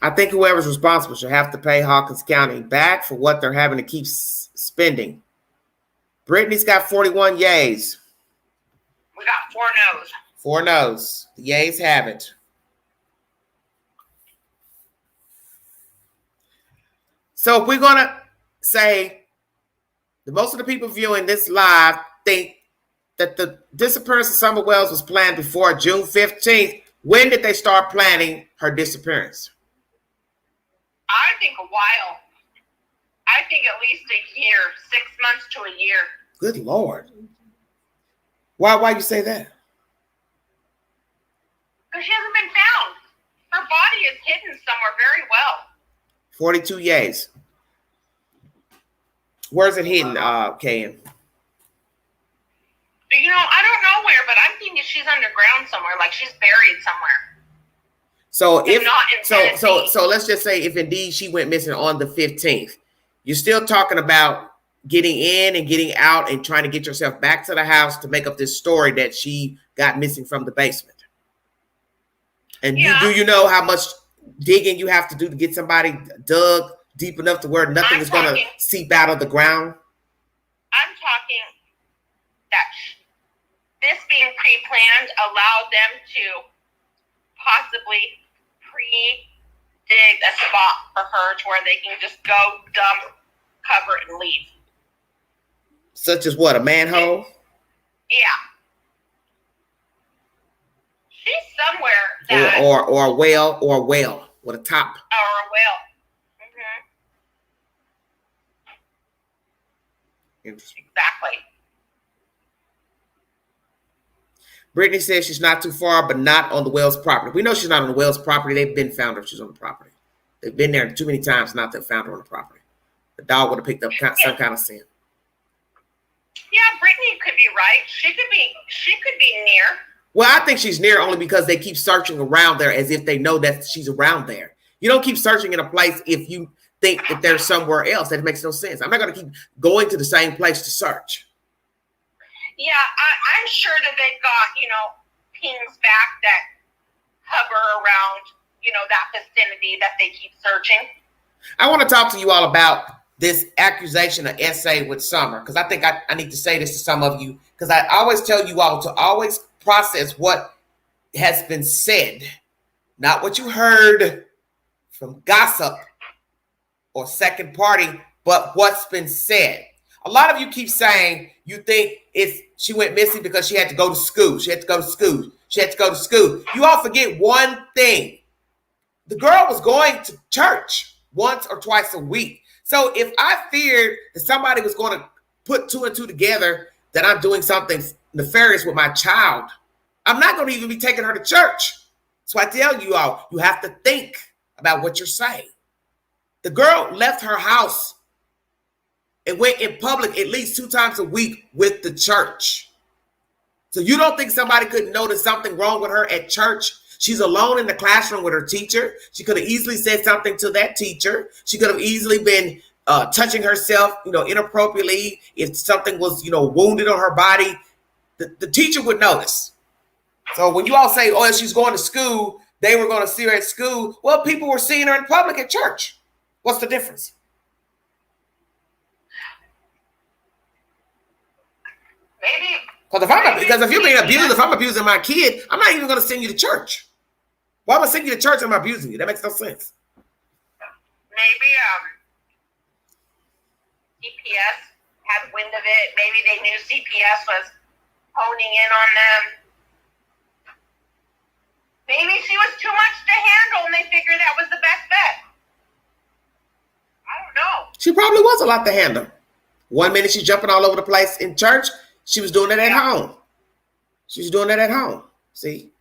I think whoever's responsible should have to pay Hawkins County back for what they're having to keep spending. Brittany's got 41 yays. We got 4 no's. 4 no's. The yays have it. So if we're going to say that most of the people viewing this live think that the disappearance of Summer Wells was planned before June 15th, when did they start planning her disappearance? I think a while. I think at least a year, 6 months to a year. Good Lord. Why you say that? Because she hasn't been found. Her body is hidden somewhere very well. 42 yays. Where's it hidden, Kayan? You know, I don't know where, but I'm thinking she's underground somewhere, like she's buried somewhere. So if not in so let's just say if indeed she went missing on the 15th, you're still talking about getting in and getting out and trying to get yourself back to the house to make up this story that she got missing from the basement. And do you know how much digging you have to do to get somebody dug deep enough to where nothing is going to seep out of the ground? I'm talking that this being pre-planned allowed them to possibly pre-dig a spot for her to where they can just go dump, cover, and leave. Such as what, a manhole? Yeah. She's somewhere that... Or a well with a top. Or a well. Interesting. Exactly. Brittany says she's not too far, but not on the Wells property. We know she's not on the Wells property. They've been found her. She's on the property. They've been there too many times not to have found her on the property. The dog would have picked up some kind of scent. Yeah, Brittany could be right. She could be near. Well, I think she's near only because they keep searching around there as if they know that she's around there. You don't keep searching in a place if you think that there's somewhere else. That makes no sense. I'm not going to keep going to the same place to search. Yeah, I'm sure that they've got, pings back that hover around, that vicinity that they keep searching. I want to talk to you all about this accusation of SA with Summer, because I think I need to say this to some of you, because I always tell you all to always process what has been said, not what you heard from gossip or second party, but what's been said. A lot of you keep saying you think she went missing because she had to go to school. She had to go to school. She had to go to school. You all forget one thing. The girl was going to church once or twice a week. So if I feared that somebody was going to put two and two together, that I'm doing something nefarious with my child, I'm not going to even be taking her to church. So I tell you all, you have to think about what you're saying. The girl left her house and went in public at least 2 times a week with the church. So you don't think somebody could notice something wrong with her at church? She's alone in the classroom with her teacher. She could have easily said something to that teacher. She could have easily been touching herself, inappropriately. If something was, wounded on her body, the teacher would notice. So when you all say, oh, she's going to school, they were going to see her at school. Well, people were seeing her in public at church. What's the difference? Maybe. Because if you're being abused, if I'm abusing my kid, I'm not even going to send you to church. Why would I send you to church if I'm abusing you? That makes no sense. Maybe CPS had wind of it. Maybe they knew CPS was honing in on them. Maybe she was too much to handle and they figured that was the best bet. I don't know. She probably was a lot to handle. 1 minute she's jumping all over the place in church. She was doing it at home. She was doing that at home. See,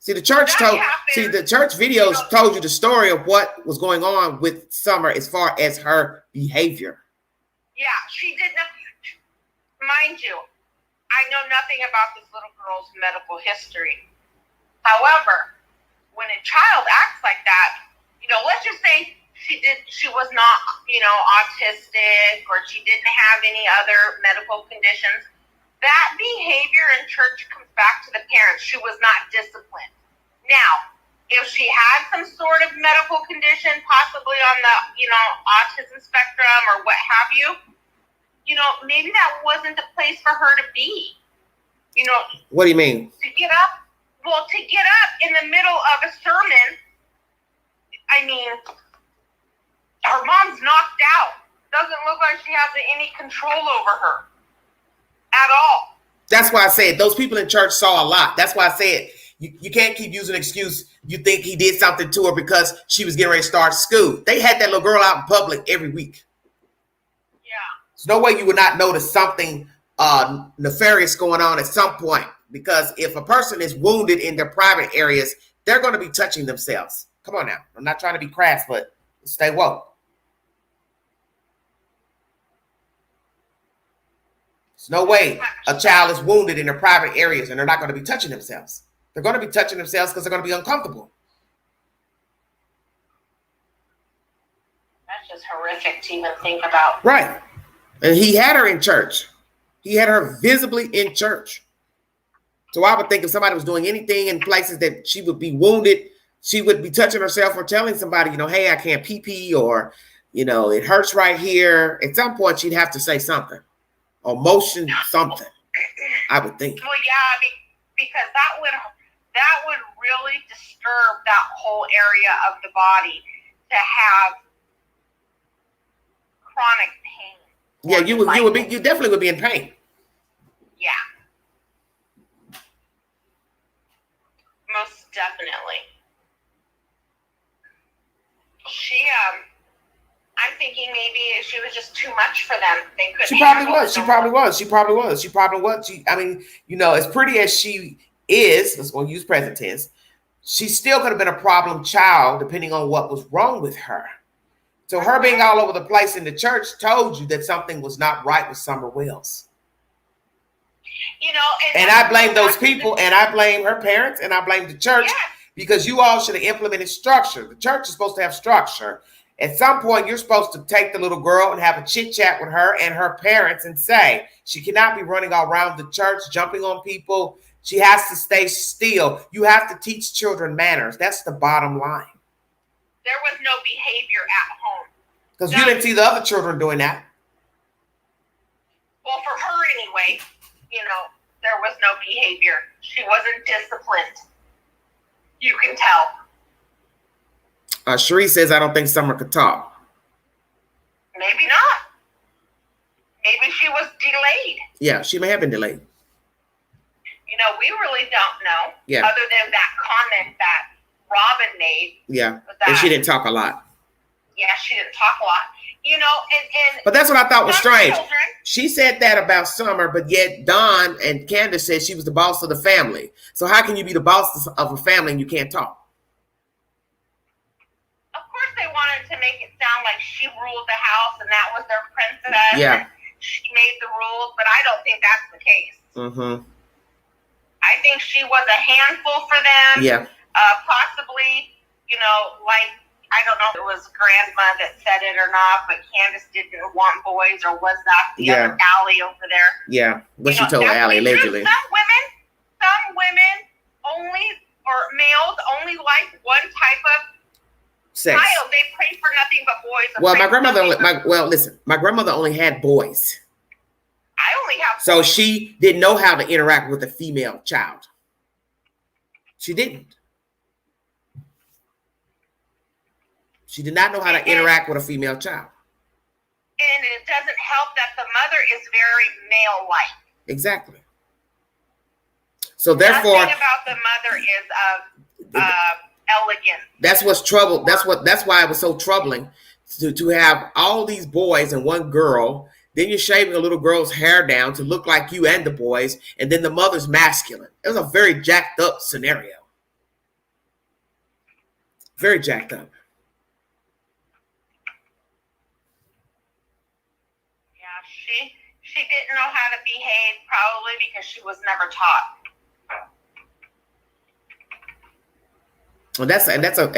the church the church videos told you the story of what was going on with Summer as far as her behavior. Yeah, she did not. Mind you, I know nothing about this little girl's medical history. However, when a child acts like that, let's just say she was not, autistic, or she didn't have any other medical conditions. That behavior in church comes back to the parents. She was not disciplined. Now, if she had some sort of medical condition, possibly on the, autism spectrum or what have you, maybe that wasn't the place for her to be. What do you mean? To get up in the middle of a sermon, I mean, her mom's knocked out. Doesn't look like she has any control over her at all. That's why I said those people in church saw a lot. That's why I said you can't keep using an excuse. You think he did something to her because she was getting ready to start school. They had that little girl out in public every week. Yeah. There's no way you would not notice something nefarious going on at some point. Because if a person is wounded in their private areas, they're going to be touching themselves. Come on now. I'm not trying to be crass, but stay woke. There's no way a child is wounded in their private areas and they're not going to be touching themselves. They're going to be touching themselves because they're going to be uncomfortable. That's just horrific to even think about. Right. And he had her in church. He had her visibly in church. So I would think if somebody was doing anything in places that she would be wounded, she would be touching herself or telling somebody, hey, I can't pee, or, it hurts right here. At some point, she'd have to say something or motion something, I would think. Well, yeah, because that would really disturb that whole area of the body to have chronic pain. Yeah, you definitely would be in pain. Yeah. Most definitely. I'm thinking maybe she was just too much for them. They couldn't. She probably was. As pretty as she is, let's go use present tense, she still could have been a problem child depending on what was wrong with her. So her being all over the place in the church told you that something was not right with Summer Wells. And I blame those people, and I blame her parents, and I blame the church, because you all should have implemented structure. The church is supposed to have structure. At some point, you're supposed to take the little girl and have a chit chat with her and her parents and say, she cannot be running all around the church, jumping on people. She has to stay still. You have to teach children manners. That's the bottom line. There was no behavior at home. Because you didn't see the other children doing that. Well, for her anyway, there was no behavior. She wasn't disciplined. You can tell. Cherie says, I don't think Summer could talk. Maybe not. Maybe she was delayed. Yeah, she may have been delayed. We really don't know. Yeah. Other than that comment that Robin made. Yeah. And she didn't talk a lot. Yeah, she didn't talk a lot. And but that's what I thought was strange. Children, she said that about Summer, but yet Dawn and Candus said she was the boss of the family. So how can you be the boss of a family and you can't talk? Of course they wanted to make it sound like she ruled the house and that was their princess. Yeah. And she made the rules, but I don't think that's the case. Mm-hmm. I think she was a handful for them. Yeah. Possibly, I don't know if it was Grandma that said it or not, but Candus didn't want boys, or was that the other Allie over there? Yeah, what she told Allie, allegedly. Some women only, or males only like one type of sex. Child. They pray for nothing but boys. Well, my grandmother only had boys. I only have boys. So she didn't know how to interact with a female child. She didn't. She did not know how to interact with a female child. And it doesn't help that the mother is very male-like. Exactly. So therefore, nothing about the mother is elegant. That's what's trouble. That's why it was so troubling to have all these boys and one girl. Then you're shaving a little girl's hair down to look like you and the boys, and then the mother's masculine. It was a very jacked up scenario. Very jacked up. She didn't know how to behave, probably because she was never taught. And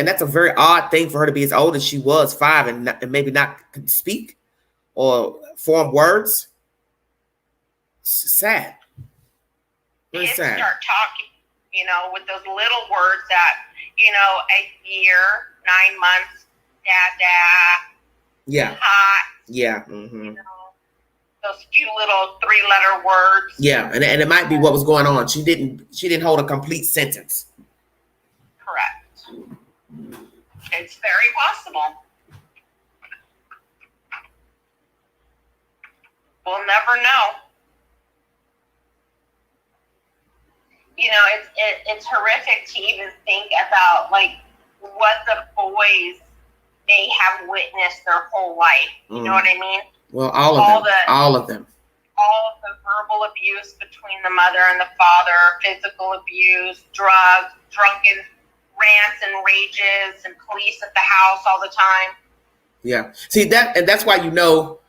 that's a very odd thing for her to be as old as she was, 5, and maybe not speak or form words. Sad. Very Kids sad. start talking, with those little words that, a year, 9 months, dada. Yeah. Hot. Yeah. Mm-hmm. Those few little 3-letter words. Yeah, and it might be what was going on. She didn't hold a complete sentence. Correct. It's very possible. We'll never know. It's horrific to even think about what the boys may have witnessed their whole life. You know what I mean? Well, all of them. All of the verbal abuse between the mother and the father, physical abuse, drugs, drunken rants and rages, and police at the house all the time. Yeah. See, that's why you know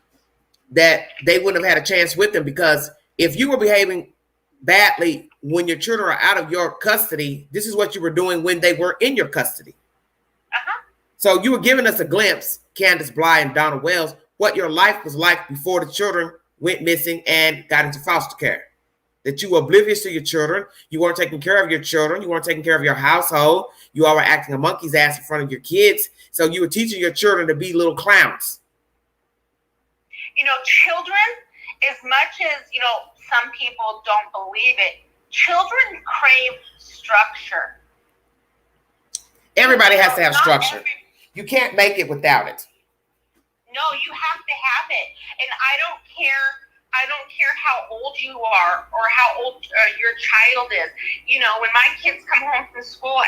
that they wouldn't have had a chance with them, because if you were behaving badly when your children are out of your custody, this is what you were doing when they were in your custody. Uh-huh. So you were giving us a glimpse, Candus Bly and Donna Wells, what your life was like before the children went missing and got into foster care. That you were oblivious to your children. You weren't taking care of your children. You weren't taking care of your household. You all were acting a monkey's ass in front of your kids. So you were teaching your children to be little clowns. Children, as much as, some people don't believe it, children crave structure. Everybody has to have structure. You can't make it without it. No, you have to have it. And I don't care how old you are or how old your child is. When my kids come home from school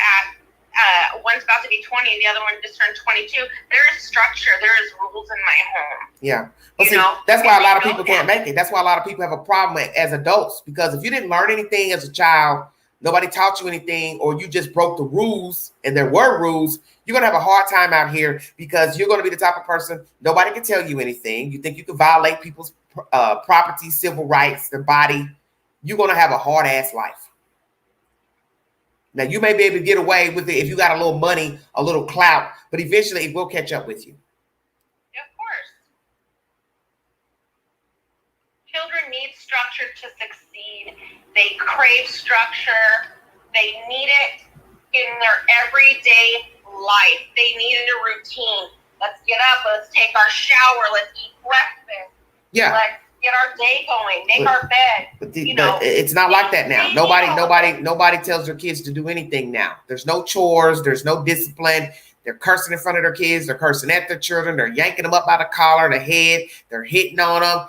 one's about to be 20, the other one just turned 22, there is structure, there is rules in my home. Yeah. But see, that's why a lot of people can't make it. That's why a lot of people have a problem as adults, because if you didn't learn anything as a child, nobody taught you anything, or you just broke the rules and there were rules, you're going to have a hard time out here, because you're going to be the type of person, nobody can tell you anything. You think you can violate people's property, civil rights, their body. You're going to have a hard ass life. Now, you may be able to get away with it if you got a little money, a little clout, but eventually it will catch up with you. need structure to succeed. They crave structure. They need it in their everyday life. They need a routine. Let's get up. Let's take our shower. Let's eat breakfast. Yeah. Let's get our day going. Make our bed. But it's not like that now. Nobody tells their kids to do anything now. There's no chores. There's no discipline. They're cursing in front of their kids. They're cursing at their children. They're yanking them up by the collar, the head. They're hitting on them.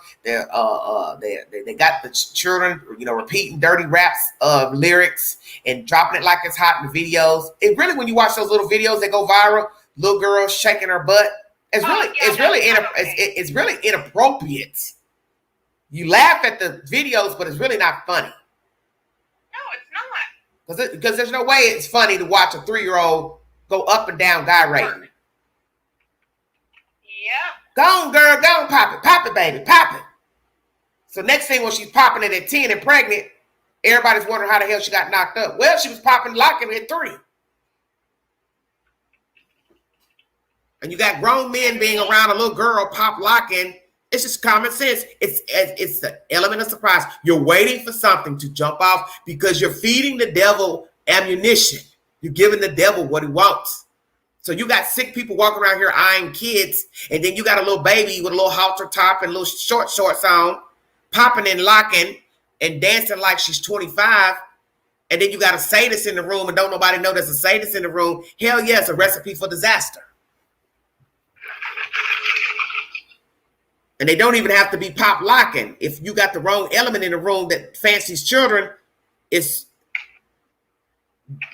They got the children, repeating dirty raps lyrics and dropping it like it's hot in the videos. It really, when you watch those little videos that go viral, little girls shaking her butt, it's really inappropriate. You laugh at the videos, but it's really not funny. No, it's not. Because there's no way it's funny to watch a 3-year-old go up and down guy rating. Yeah. Go on, girl. Go on, pop it, baby. Pop it. So next thing, when she's popping it at 10 and pregnant, everybody's wondering how the hell she got knocked up. Well, she was popping locking at 3. And you got grown men being around a little girl pop locking. It's just common sense. It's the element of surprise. You're waiting for something to jump off because you're feeding the devil ammunition. You're giving the devil what he wants. So you got sick people walking around here eyeing kids, and then you got a little baby with a little halter top and little shorts on, popping and locking and dancing like she's 25. And then you got a sadist in the room and don't nobody know there's a sadist in the room. Hell yeah, it's a recipe for disaster. And they don't even have to be pop locking. If you got the wrong element in the room that fancies children, it's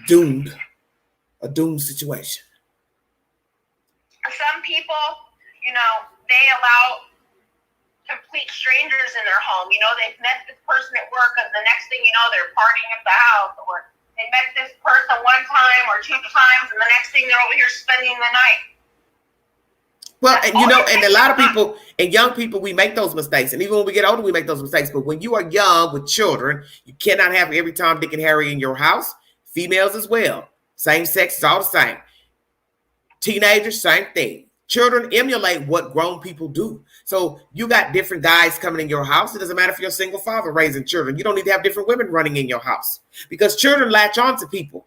doomed. A doomed situation. Some people, they allow complete strangers in their home. They've met this person at work, and the next thing you know, they're partying at the house, or they met this person one time or 2 times, and the next thing they're over here spending the night. Well, and and a lot of people and young people, we make those mistakes. And even when we get older, we make those mistakes. But when you are young with children, you cannot have every Tom, Dick, and Harry in your house. Females as well. Same sex is all the same. Teenagers, same thing. Children emulate what grown people do. So you got different guys coming in your house. It doesn't matter if you're a single father raising children. You don't need to have different women running in your house because children latch on to people.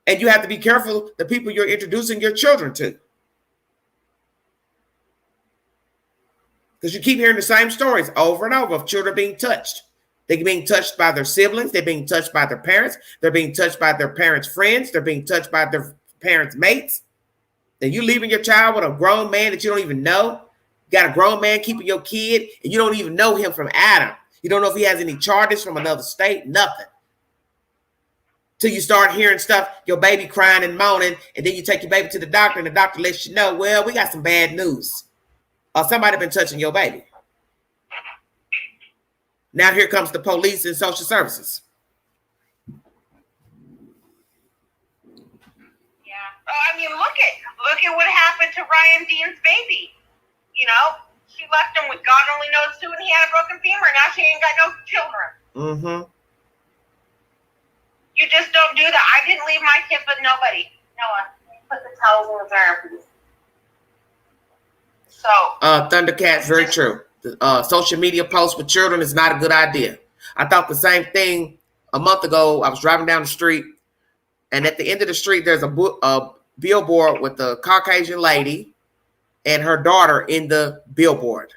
And you have to be careful the people you're introducing your children to. Because you keep hearing the same stories over and over of children being touched. They're being touched by their siblings. They're being touched by their parents. They're being touched by their parents' friends. They're being touched by their parents' mates. Then you leaving your child with a grown man that you don't even know. You got a grown man keeping your kid, and you don't even know him from Adam. You don't know if he has any charges from another state, nothing. Till you start hearing stuff, your baby crying and moaning, and then you take your baby to the doctor, and the doctor lets you know, well, we got some bad news. Or somebody been touching your baby. Now here comes the police and social services. Yeah. Look at what happened to Ryan Dean's baby. She left him with God only knows who, and he had a broken femur. Now she ain't got no children. Mm-hmm. You just don't do that. I didn't leave my kid with nobody. Noah, put the towels in the dryer, please. So, Thundercats, very true. Social media posts with children is not a good idea. I thought the same thing a month ago. I was driving down the street, and at the end of the street, there's a billboard with a Caucasian lady and her daughter in the billboard.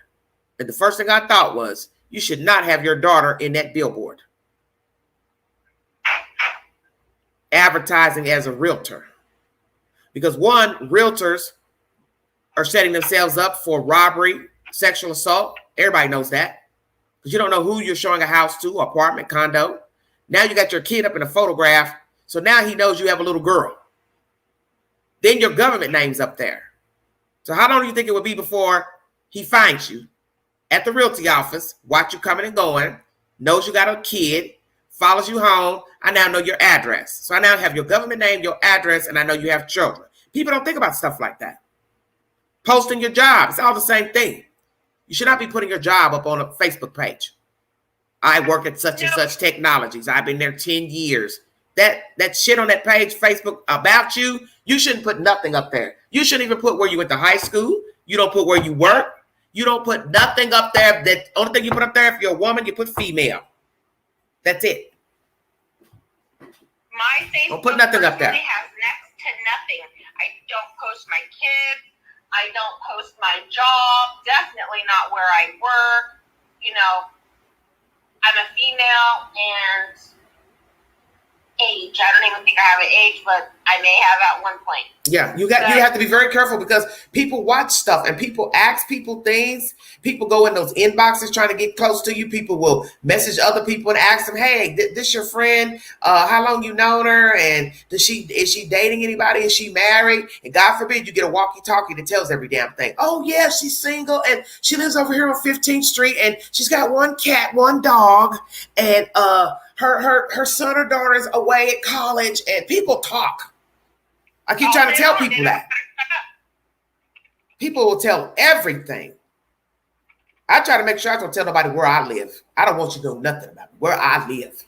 And the first thing I thought was, you should not have your daughter in that billboard. Advertising as a realtor. Because one, realtors are setting themselves up for robbery, sexual assault. Everybody knows that. Because you don't know who you're showing a house to, apartment, condo. Now you got your kid up in a photograph. So now he knows you have a little girl. Then your government name's up there. So how long do you think it would be before he finds you at the realty office, watch you coming and going, knows you got a kid, follows you home? I now know your address. So I now have your government name, your address, and I know you have children. People don't think about stuff like that. Posting your job, it's all the same thing. You should not be putting your job up on a Facebook page. I work at such and such technologies. I've been there 10 years. That shit on that page, Facebook, about you, you shouldn't put nothing up there. You shouldn't even put where you went to high school. You don't put where you work. You don't put nothing up there. That only thing you put up there, if you're a woman, you put female. That's it. My Facebook don't put nothing up there. Has next to nothing. I don't post my kids. I don't post my job. Definitely not where I work. You know, I'm a female and age. I don't even think I have an age, but I may have at one point. Yeah, you have to be very careful because people watch stuff and people ask people things. People go in those inboxes trying to get close to you. People will message other people and ask them, "Hey, this your friend? How long you known her? And is she dating anybody? Is she married?" And God forbid you get a walkie-talkie that tells every damn thing. "Oh yeah, she's single and she lives over here on 15th Street and she's got one cat, one dog, and her son or daughter's away at college." And people talk. I keep trying to tell people that. People will tell everything. I try to make sure I don't tell nobody where I live. I don't want you to know nothing about where I live.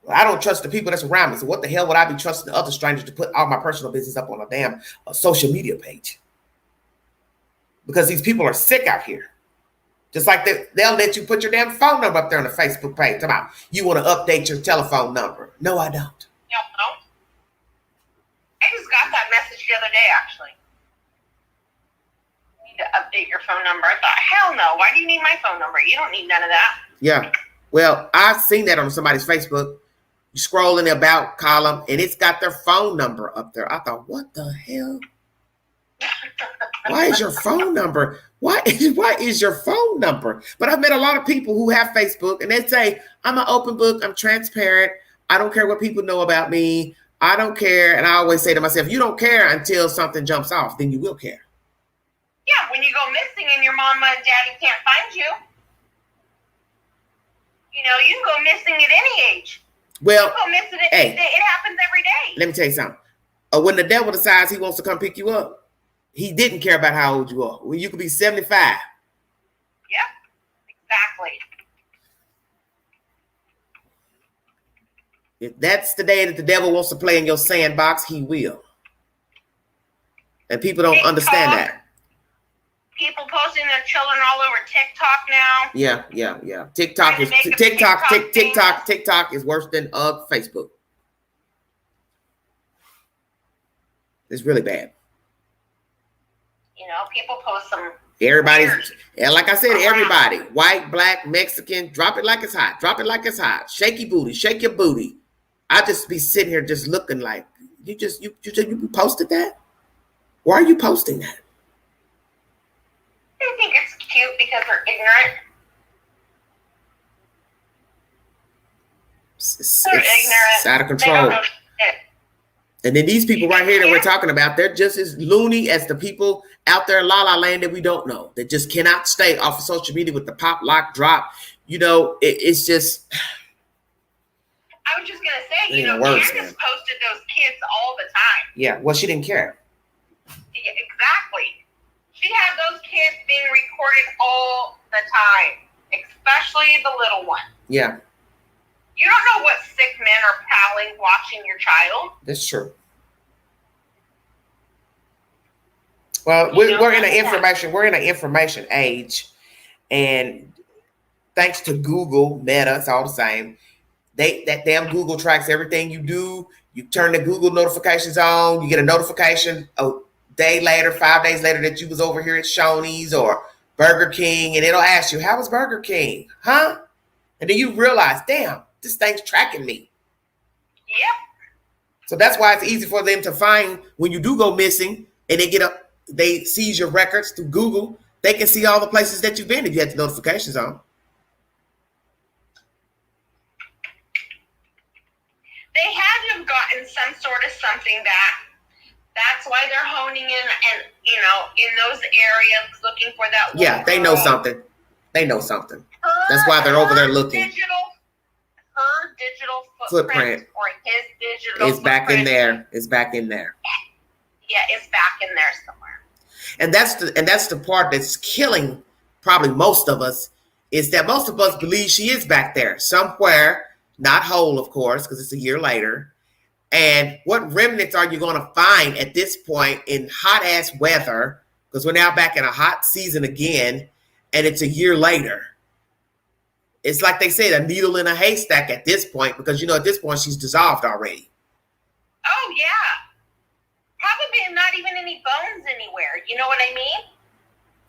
Well, I don't trust the people that's around me. So what the hell would I be trusting other strangers to put all my personal business up on a damn social media page? Because these people are sick out here. Just like they'll let you put your damn phone number up there on the Facebook page. Come on, you want to update your telephone number? No, I don't. No. I just got that message the other day, actually. You need to update your phone number. I thought, hell no. Why do you need my phone number? You don't need none of that. Yeah. Well, I've seen that on somebody's Facebook. You scroll in the about column, and it's got their phone number up there. I thought, what the hell? Why is your phone number? Why is your phone number? But I've met a lot of people who have Facebook, and they say, "I'm an open book. I'm transparent. I don't care what people know about me. I don't care." And I always say to myself, you don't care until something jumps off. Then you will care. Yeah, when you go missing and your mama and daddy can't find you. You know, you can go missing at any age. Well, you can go missing it happens every day. Let me tell you something. When the devil decides he wants to come pick you up, he didn't care about how old you are. Well, you could be 75. Yep, exactly. If that's the day that the devil wants to play in your sandbox, he will. And people don't understand that. People posting their children all over TikTok now. Yeah. TikTok is worse than Facebook. It's really bad. You know, people post some. Everybody's, and like I said, everybody, white, black, Mexican, drop it like it's hot. Drop it like it's hot. Shake your booty. Shake your booty. I just be sitting here just looking like you posted that. Why are you posting that? I think it's cute because they're ignorant. It's out of control. And then these people right here that we're talking about, they're just as loony as the people out there in La La Land that we don't know. That just cannot stay off of social media with the pop, lock, drop. You know, it's just. I was just going to say, Candus posted those kids all the time. Yeah, well, she didn't care. Yeah, exactly. She had those kids being recorded all the time, especially the little one. Yeah. You don't know what sick men are prowling watching your child. That's true. Well, we're in an information age, and thanks to Google, Meta, it's all the same. That damn Google tracks everything you do. You turn the Google notifications on, you get a notification a day later, 5 days later, that you was over here at Shoney's or Burger King, and it'll ask you, "How was Burger King? Huh?" And then you realize, damn, this thing's tracking me. Yep. So that's why it's easy for them to find when you do go missing and they seize your records through Google. They can see all the places that you've been if you had the notifications on. They had to have gotten some sort of something back. That's why they're honing in and, in those areas looking for that. Yeah, they know something. They know something. That's why they're over there looking. Her digital footprint or his digital footprint. Back in there. It's back in there. Yeah, it's back in there somewhere. And that's the part that's killing probably most of us, is that most of us believe she is back there somewhere, not whole, of course, because it's a year later. And what remnants are you going to find at this point in hot ass weather? because we're now back in a hot season again, and it's a year later. It's like they said, a needle in a haystack at this point, because, at this point, she's dissolved already. Oh, yeah. Probably not even any bones anywhere. You know what I mean?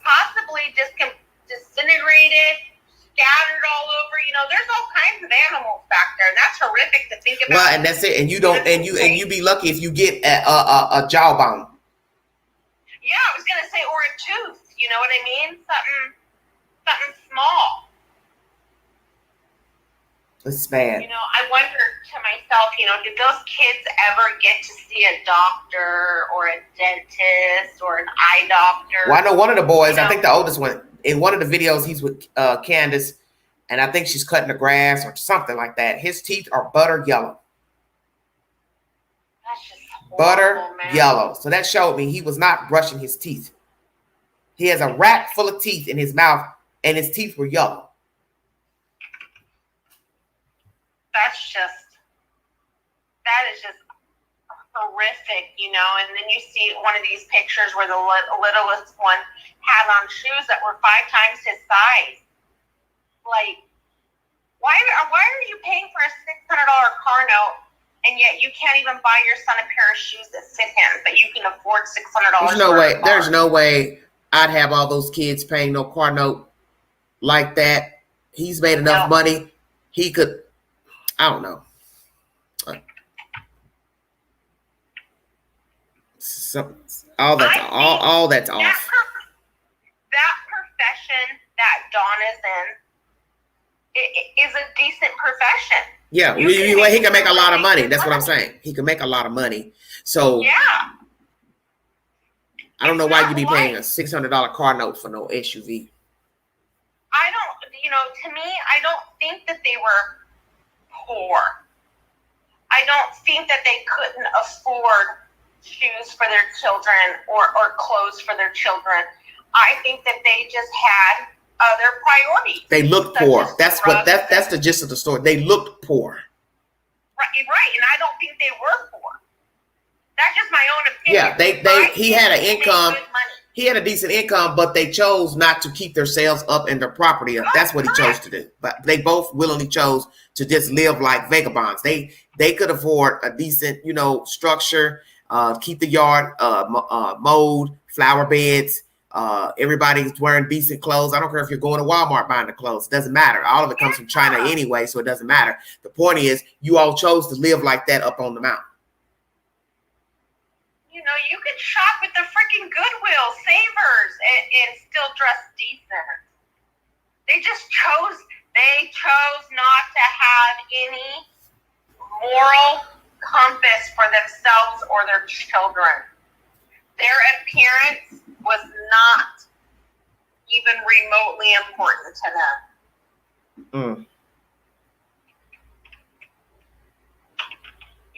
Possibly just disintegrated, scattered all over. There's all kinds of animals back there, and that's horrific to think about. Well, and that's it. And you don't, and you be lucky if you get a jawbone. Yeah, I was gonna say, or a tooth. You know what I mean? Something small. It's bad. I wonder to myself, did those kids ever get to see a doctor or a dentist or an eye doctor? Well, I know one of the boys, I think the oldest one, in one of the videos, he's with Candus, and I think she's cutting the grass or something like that. His teeth are butter yellow. That's just horrible, butter man. Yellow. So that showed me he was not brushing his teeth. He has a rack full of teeth in his mouth, and his teeth were yellow. That is just horrific, and then you see one of these pictures where the littlest one had on shoes that were 5 times his size. Like, why are you paying for a $600 car note, and yet you can't even buy your son a pair of shoes that fit him, but you can afford $600? There's no way I'd have all those kids paying no car note like that. He's made enough money. He could, I don't know. All that's off. That profession that Dawn is in is a decent profession. Yeah, he can make a lot of money. That's what I'm saying. He can make a lot of money. So yeah, I don't know why you'd be paying a $600 car note for no SUV. I don't. To me, I don't think that they were poor. I don't think that they couldn't afford shoes for their children or clothes for their children. I think that they just had other priorities. They looked poor. That's the gist of the story. They looked poor. Right, and I don't think they were poor. That's just my own opinion. Yeah, he had an income. He had a decent income, but they chose not to keep themselves up and their property up. That's what he chose to do. But they both willingly chose to just live like vagabonds. They could afford a decent, structure, keep the yard mowed, flower beds. Everybody's wearing decent clothes. I don't care if you're going to Walmart buying the clothes. It doesn't matter. All of it comes from China anyway, so it doesn't matter. The point is, you all chose to live like that up on the mountain. You could shop at the freaking Goodwill, Savers, and still dress decent. They chose not to have any moral compass for themselves or their children. Their appearance was not even remotely important to them.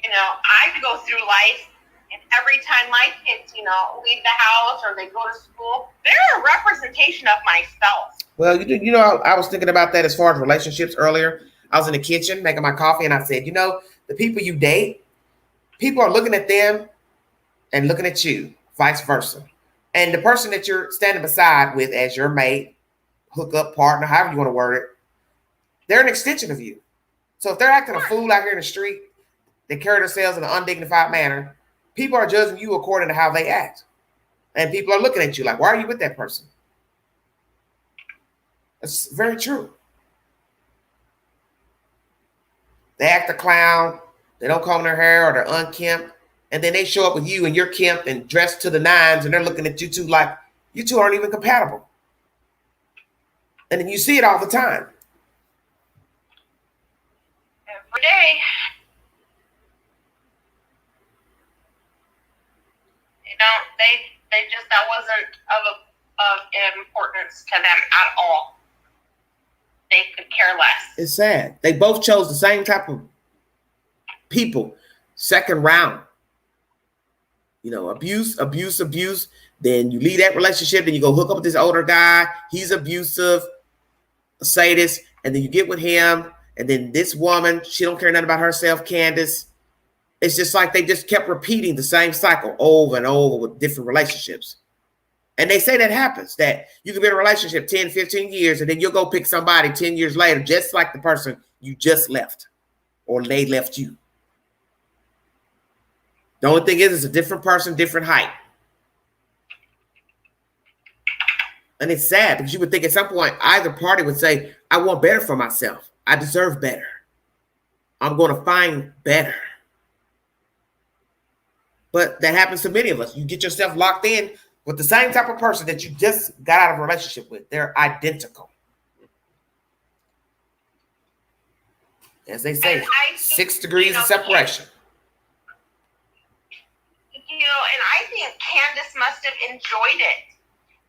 I go through life, and every time my kids, leave the house or they go to school, they're a representation of myself. Well, I was thinking about that as far as relationships earlier. I was in the kitchen making my coffee, and I said, the people you date, people are looking at them and looking at you, vice versa. And the person that you're standing beside with as your mate, hookup partner, however you want to word it, they're an extension of you. So if they're acting a fool out here in the street, they carry themselves in an undignified manner, people are judging you according to how they act. And people are looking at you like, why are you with that person? That's very true. They act a clown. They don't comb their hair, or they're unkempt. And then they show up with you and you're kempt and dressed to the nines, and they're looking at you two like you two aren't even compatible. And then you see it all the time. Every day. They just, that wasn't of importance to them at all. They could care less. It's sad. They both chose the same type of people. Second round. Abuse. Then you leave that relationship, then you go hook up with this older guy. He's abusive, a sadist, and then you get with him, and then this woman, she don't care nothing about herself, Candus. It's just like they just kept repeating the same cycle over and over with different relationships. And they say that happens, that you can be in a relationship 10, 15 years, and then you'll go pick somebody 10 years later, just like the person you just left, or they left you. The only thing is, it's a different person, different height. And it's sad because you would think at some point either party would say, I want better for myself. I deserve better. I'm going to find better. But that happens to many of us. You get yourself locked in with the same type of person that you just got out of a relationship with. They're identical. As they say, 6 degrees of separation. And I think Candus must have enjoyed it.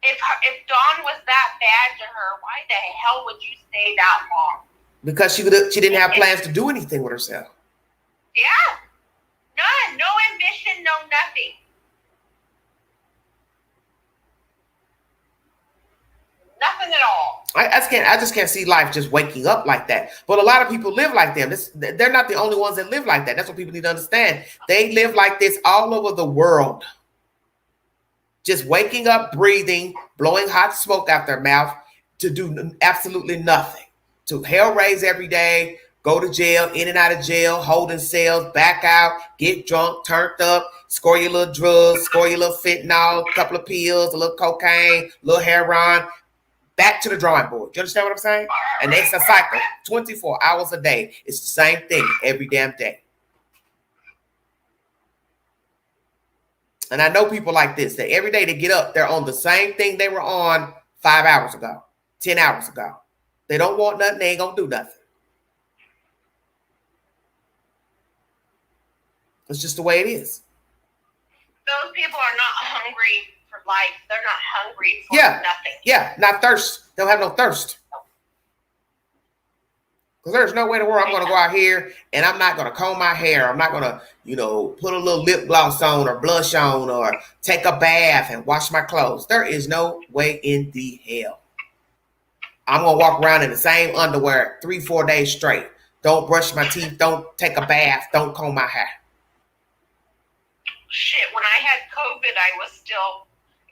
If Dawn was that bad to her, why the hell would you stay that long? Because she didn't have plans to do anything with herself. Yeah. None. No ambition, no nothing. Nothing at all. I just can't see life just waking up like that. But a lot of people live like them. They're not the only ones that live like that. That's what people need to understand. They live like this all over the world. Just waking up, breathing, blowing hot smoke out their mouth to do absolutely nothing. To hell raise every day, go to jail, in and out of jail, holding cells, back out, get drunk, turned up, score your little drugs, score your little fentanyl, a couple of pills, a little cocaine, a little heroin, back to the drawing board. You understand what I'm saying? And it's a cycle, 24 hours a day. It's the same thing every damn day. And I know people like this, that every day they get up, they're on the same thing they were on 5 hours ago, 10 hours ago. They don't want nothing, they ain't gonna do nothing. It's just the way it is. Those people are not hungry for life. They're not hungry for nothing. Yeah, not thirst. They don't have no thirst. Because there's no way in the world I'm going to go out here and I'm not going to comb my hair. I'm not going to, put a little lip gloss on or blush on or take a bath and wash my clothes. There is no way in the hell. I'm going to walk around in the same underwear 3-4 days straight. Don't brush my teeth. Don't take a bath. Don't comb my hair. Shit, when I had COVID,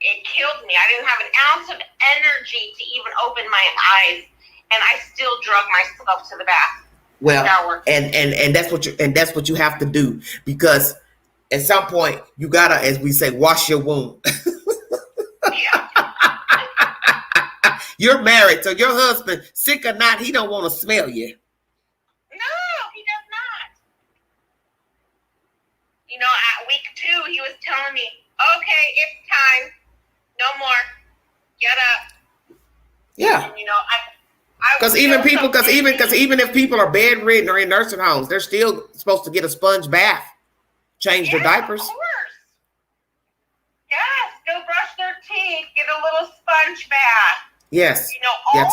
it killed me. I didn't have an ounce of energy to even open my eyes. And I still drug myself to the bath. Well, and that's what you have to do, because at some point you gotta, as we say, wash your wound. Yeah. You're married, so your husband, sick or not, he don't want to smell you. No, he does not. At week 2, he was telling me, "Okay, it's time. No more. Get up." Yeah. And, Because even if people are bedridden or in nursing homes, they're still supposed to get a sponge bath, change their diapers. Of course. Yes, go brush their teeth, get a little sponge bath. Yes.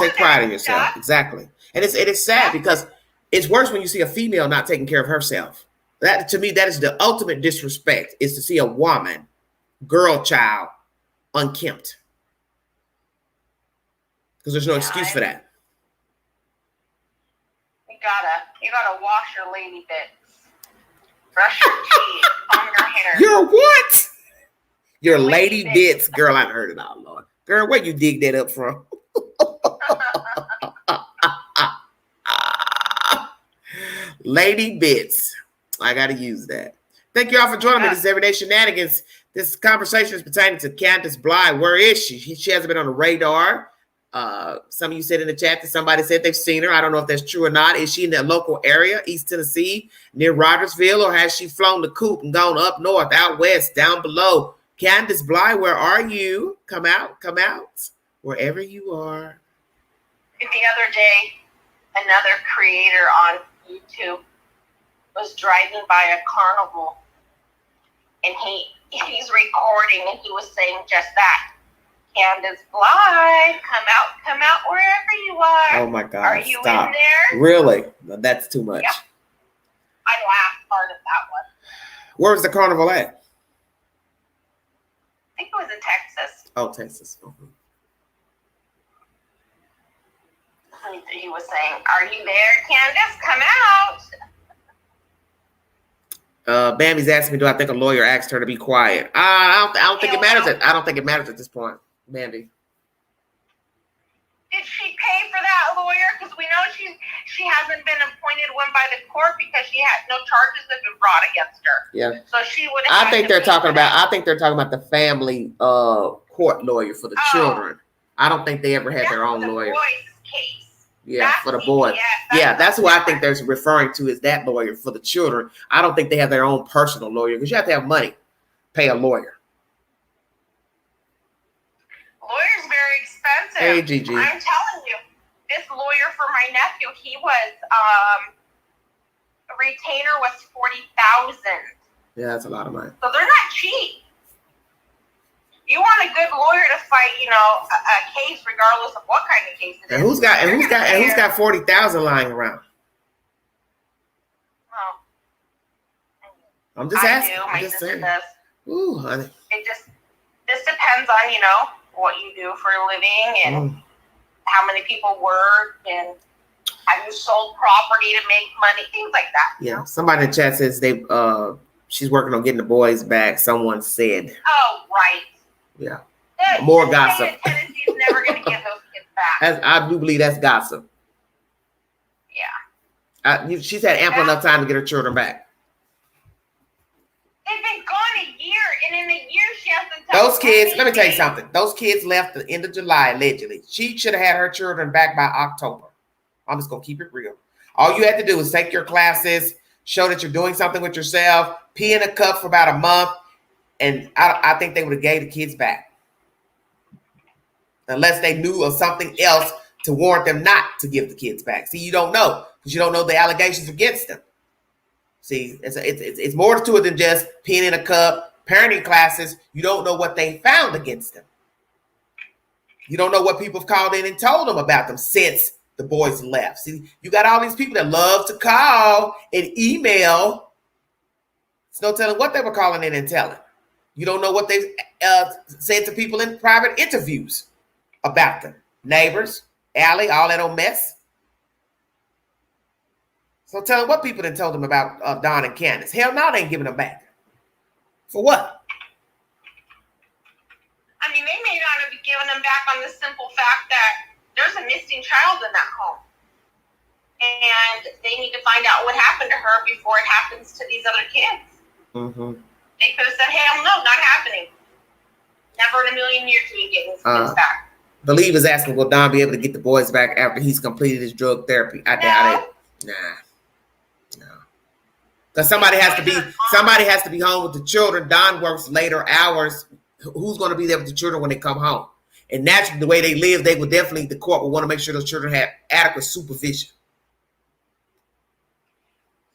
Take pride in yourself. Stuff. Exactly. And it's sad because it's worse when you see a female not taking care of herself. That, to me, that is the ultimate disrespect, is to see a woman, girl child, unkempt. Because there's no excuse for that. You gotta wash your lady bits. Brush your teeth, comb your hair. Your what? Your lady bits. Girl, I've heard it all, Lord. Girl, where you dig that up from? Lady bits. I gotta use that. Thank you all for joining me. This is Everyday Shenanigans. This conversation is pertaining to Candus Bly. Where is she? She hasn't been on the radar. Some of you said in the chat that somebody said they've seen her. I don't know if that's true or not. Is she in that local area, East Tennessee, near Rogersville, or has she flown the coop and gone up north, out west, down below? Candus Bly, where are you? Come out, wherever you are. The other day, another creator on YouTube was driving by a carnival, and he's recording, and he was saying just that. Candus Bly, come out wherever you are. Oh my God! Are you in there? Really? No, that's too much. Yeah. I laughed hard at that one. Where's the carnival at? I think it was in Texas. Oh, Texas. Mm-hmm. He was saying, "Are you there, Candus? Come out." Bambi's asking me, do I think a lawyer asked her to be quiet? I don't think it matters. I don't think it matters at this point. Mandy. Did she pay for that lawyer? Because we know she hasn't been appointed one by the court because she had no charges have been brought against her. Yeah. So she would. I think they're talking about the family court lawyer for the children. I don't think they ever had their own lawyer. Boys' case. Yeah, for the boys. That's who I think they're referring to as that lawyer for the children. I don't think they have their own personal lawyer because you have to have money. Pay a lawyer. Lawyer's very expensive. Hey, Gigi. I'm telling you, this lawyer for my nephew, he was a retainer was $40,000. Yeah, that's a lot of money. So they're not cheap. You want a good lawyer to fight, a case regardless of what kind of case it is. And who's got 40,000 lying around? Oh. I'm just asking. My sister saying. Does. Ooh, honey. It just depends on, what you do for a living and how many people work and have you sold property to make money, things like that. Yeah. Somebody in the chat says she's working on getting the boys back. Someone said. Oh, right. Yeah. More gossip. Tennessee's never going to get those kids back. I do believe that's gossip. Yeah. She's had ample enough time to get her children back. They've been gone a year, and in a year she has to tell those kids. Let me tell you something. Those kids left the end of July allegedly. She should have had her children back by October. I'm just gonna keep it real. All you had to do is take your classes, show that you're doing something with yourself, pee in a cup for about a month, and I think they would have gave the kids back, unless they knew of something else to warrant them not to give the kids back. See, you don't know because you don't know the allegations against them. See, it's more to it than just peeing in a cup, parenting classes. You don't know what they found against them. You don't know what people have called in and told them about them since the boys left. See, you got all these people that love to call and email. It's no telling what they were calling in and telling. You don't know what they said to people in private interviews about them. Neighbors, Allie, all that old mess. So tell them what people done told them about Don and Candus. Hell no, they ain't giving them back. For what? I mean, they may not have given them back on the simple fact that there's a missing child in that home. And they need to find out what happened to her before it happens to these other kids. Mm-hmm. They could have said, hell no, not happening. Never in a million years will you get these kids back. Believe is asking, will Don be able to get the boys back after he's completed his drug therapy? I doubt it. Nah. Because somebody has to be home with the children. Don works later hours. Who's going to be there with the children when they come home? And naturally, the way they live, the court will want to make sure those children have adequate supervision.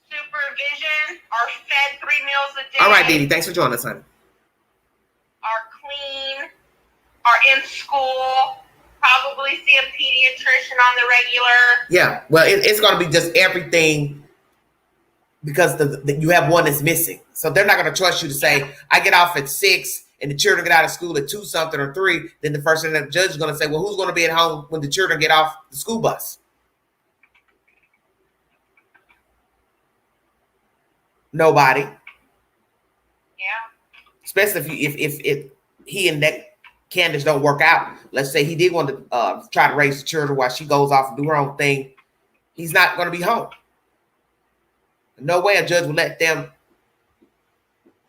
Supervision, are fed 3 meals a day. All right, Dee Dee, thanks for joining us, honey. Are clean, are in school, probably see a pediatrician on the regular. Yeah, well, it's going to be just everything. Because you have one that's missing. So they're not going to trust you to say, I get off at 6 and the children get out of school at 2 something or 3. Then the first thing the judge is going to say, well, who's going to be at home when the children get off the school bus? Nobody. Yeah. Especially if he and that Candus don't work out. Let's say he did want to try to raise the children while she goes off and do her own thing. He's not going to be home. No way a judge will let them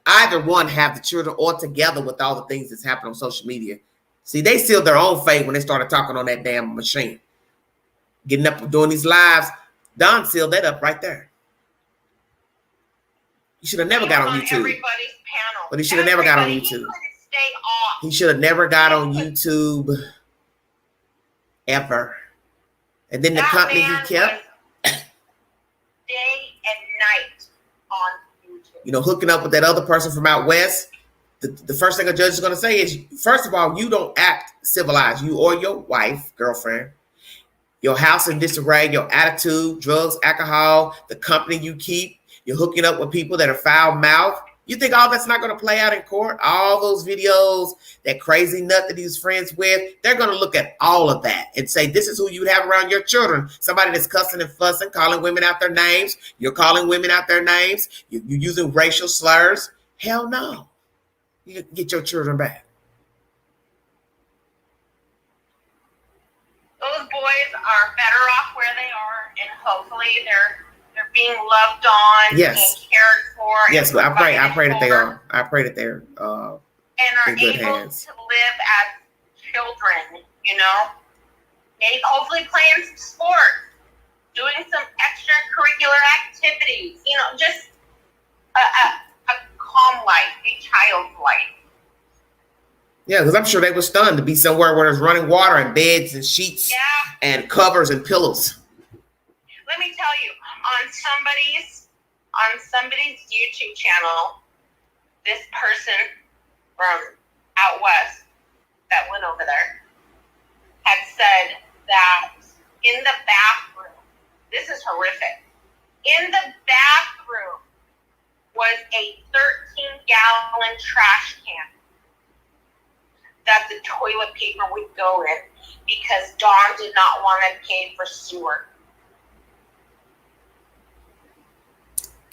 either one have the children or together with all the things that's happening on social media. See, they sealed their own fate when they started talking on that damn machine. Getting up and doing these lives. Don sealed that up right there. He should have never got on YouTube. Everybody's panel. But he should have never got on YouTube. He stay off. He should have never got on YouTube ever. And then the company he kept. Day and night on YouTube. Hooking up with that other person from out west. The first thing a judge is going to say is, first of all, you don't act civilized. You or your wife, girlfriend, your house in disarray, your attitude, drugs, alcohol, the company you keep, you're hooking up with people that are foul mouth. You think all that's not going to play out in court? All those videos, that crazy nut that he was friends with, they're going to look at all of that and say, this is who you'd have around your children. Somebody that's cussing and fussing, calling women out their names. You're calling women out their names. You're using racial slurs. Hell no. You get your children back. those boys are better off where they are, and hopefully they're being loved on, yes, and cared for. Yes, I pray that they are. I pray that they're and are in good able hands. to live as children. You know, maybe hopefully playing some sports, doing some extracurricular activities. You know, just a calm life, a child's life. Yeah, because I'm sure they were stunned to be somewhere where there's running water and beds and sheets and covers and pillows. Let me tell you, on somebody's YouTube channel, this person from out west that went over there had said that in the bathroom, this is horrific, in the bathroom was a 13-gallon trash can that the toilet paper would go in because Dawn did not want to pay for sewer.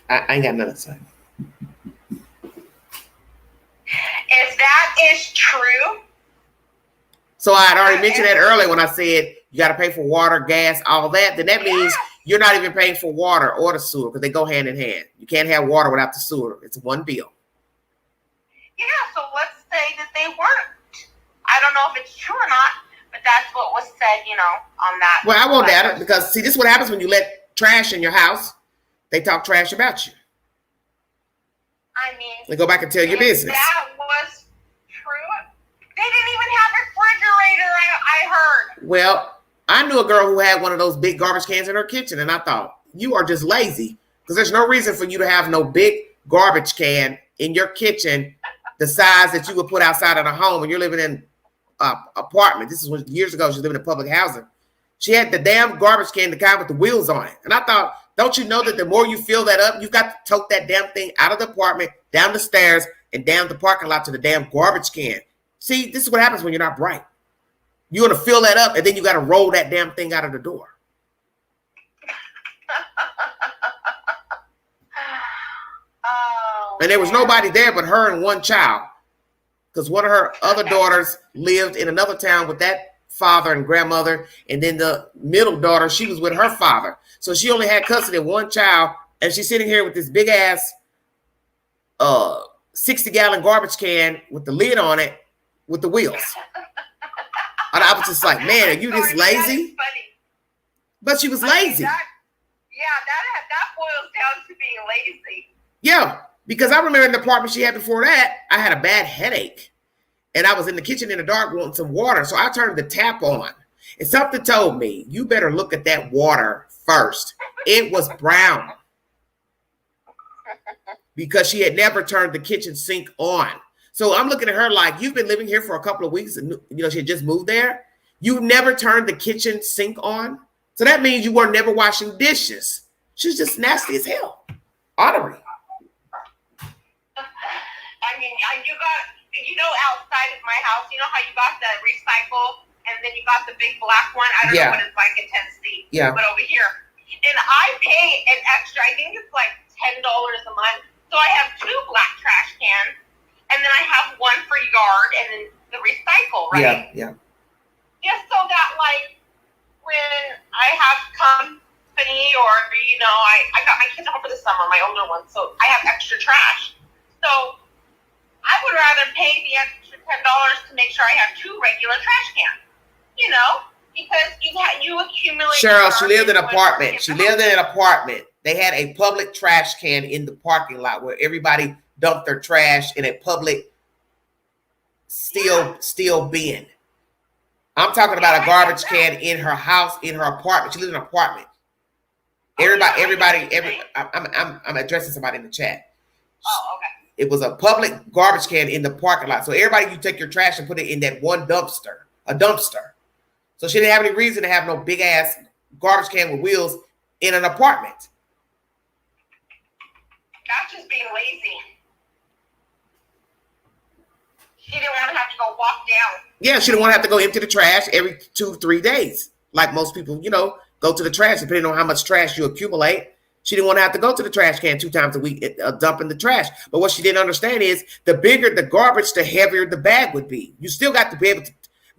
I ain't got nothing to say. If that is true. So I had already mentioned that earlier when I said you got to pay for water, gas, all that. Then that means you're not even paying for water or the sewer because they go hand in hand. You can't have water without the sewer. It's one bill. Yeah, so let's say that they weren't. I don't know if it's true or not, but that's what was said, you know, on that. Well, I won't doubt it because, see, this is what happens when you let trash in your house. They talk trash about you. I mean, they go back and tell your business. That was true. They didn't even have a refrigerator, I heard. Well, I knew a girl who had one of those big garbage cans in her kitchen, and I thought, you are just lazy because there's no reason for you to have no big garbage can in your kitchen the size that you would put outside of the home when you're living in an apartment. This was years ago. She was living in public housing. She had the damn garbage can, the kind with the wheels on it. And I thought, don't you know that the more you fill that up, you've got to tote that damn thing out of the apartment, down the stairs, and down the parking lot to the damn garbage can. See, this is what happens when you're not bright. You want to fill that up, and then you got to roll that damn thing out of the door. And there was nobody there but her and one child, because one of her other daughters lived in another town with that father and grandmother, and then the middle daughter, she was with her father. So she only had custody of one child, and she's sitting here with this big ass 60-gallon garbage can with the lid on it with the wheels. And I was just like, man, are you this lazy? But she was lazy. That boils down to being lazy. Yeah, because I remember in the apartment she had before that, I had a bad headache. And I was in the kitchen in the dark wanting some water. So I turned the tap on. And something told me, you better look at that water first. It was brown. Because she had never turned the kitchen sink on. So I'm looking at her like, you've been living here for a couple of weeks. And you know, she had just moved there. You never turned the kitchen sink on. So that means you were never washing dishes. She's just nasty as hell. Honorary. I mean, you know, outside of my house, you know how you got the recycle and then you got the big black one? I don't know what it's like in Tennessee. Yeah. But over here. And I pay an extra, I think it's like $10 a month. So I have 2 black trash cans. And then I have one for yard and then the recycle, right? Yeah. Just so that, like, when I have company or, you know, I got my kids home for the summer, my older ones, so I have extra trash. So I would rather pay the extra $10 to make sure I have 2 regular trash cans, you know, because you accumulate. Cheryl, she lived in an apartment. She lived in an apartment. They had a public trash can in the parking lot where everybody dumped their trash in a public steel bin. I'm talking about a garbage can in her house, in her apartment. She lived in an apartment. I'm addressing somebody in the chat. Oh, okay. It was a public garbage can in the parking lot. So everybody, you take your trash and put it in that one dumpster, a dumpster. So she didn't have any reason to have no big ass garbage can with wheels in an apartment. That's just being lazy. She didn't want to have to go walk down. Yeah, she didn't want to have to go empty the trash every 2-3 days. Like most people, you know, go to the trash, depending on how much trash you accumulate. She didn't want to have to go to the trash can 2 times a week, dumping the trash. But what she didn't understand is the bigger the garbage, the heavier the bag would be. You still got to be able to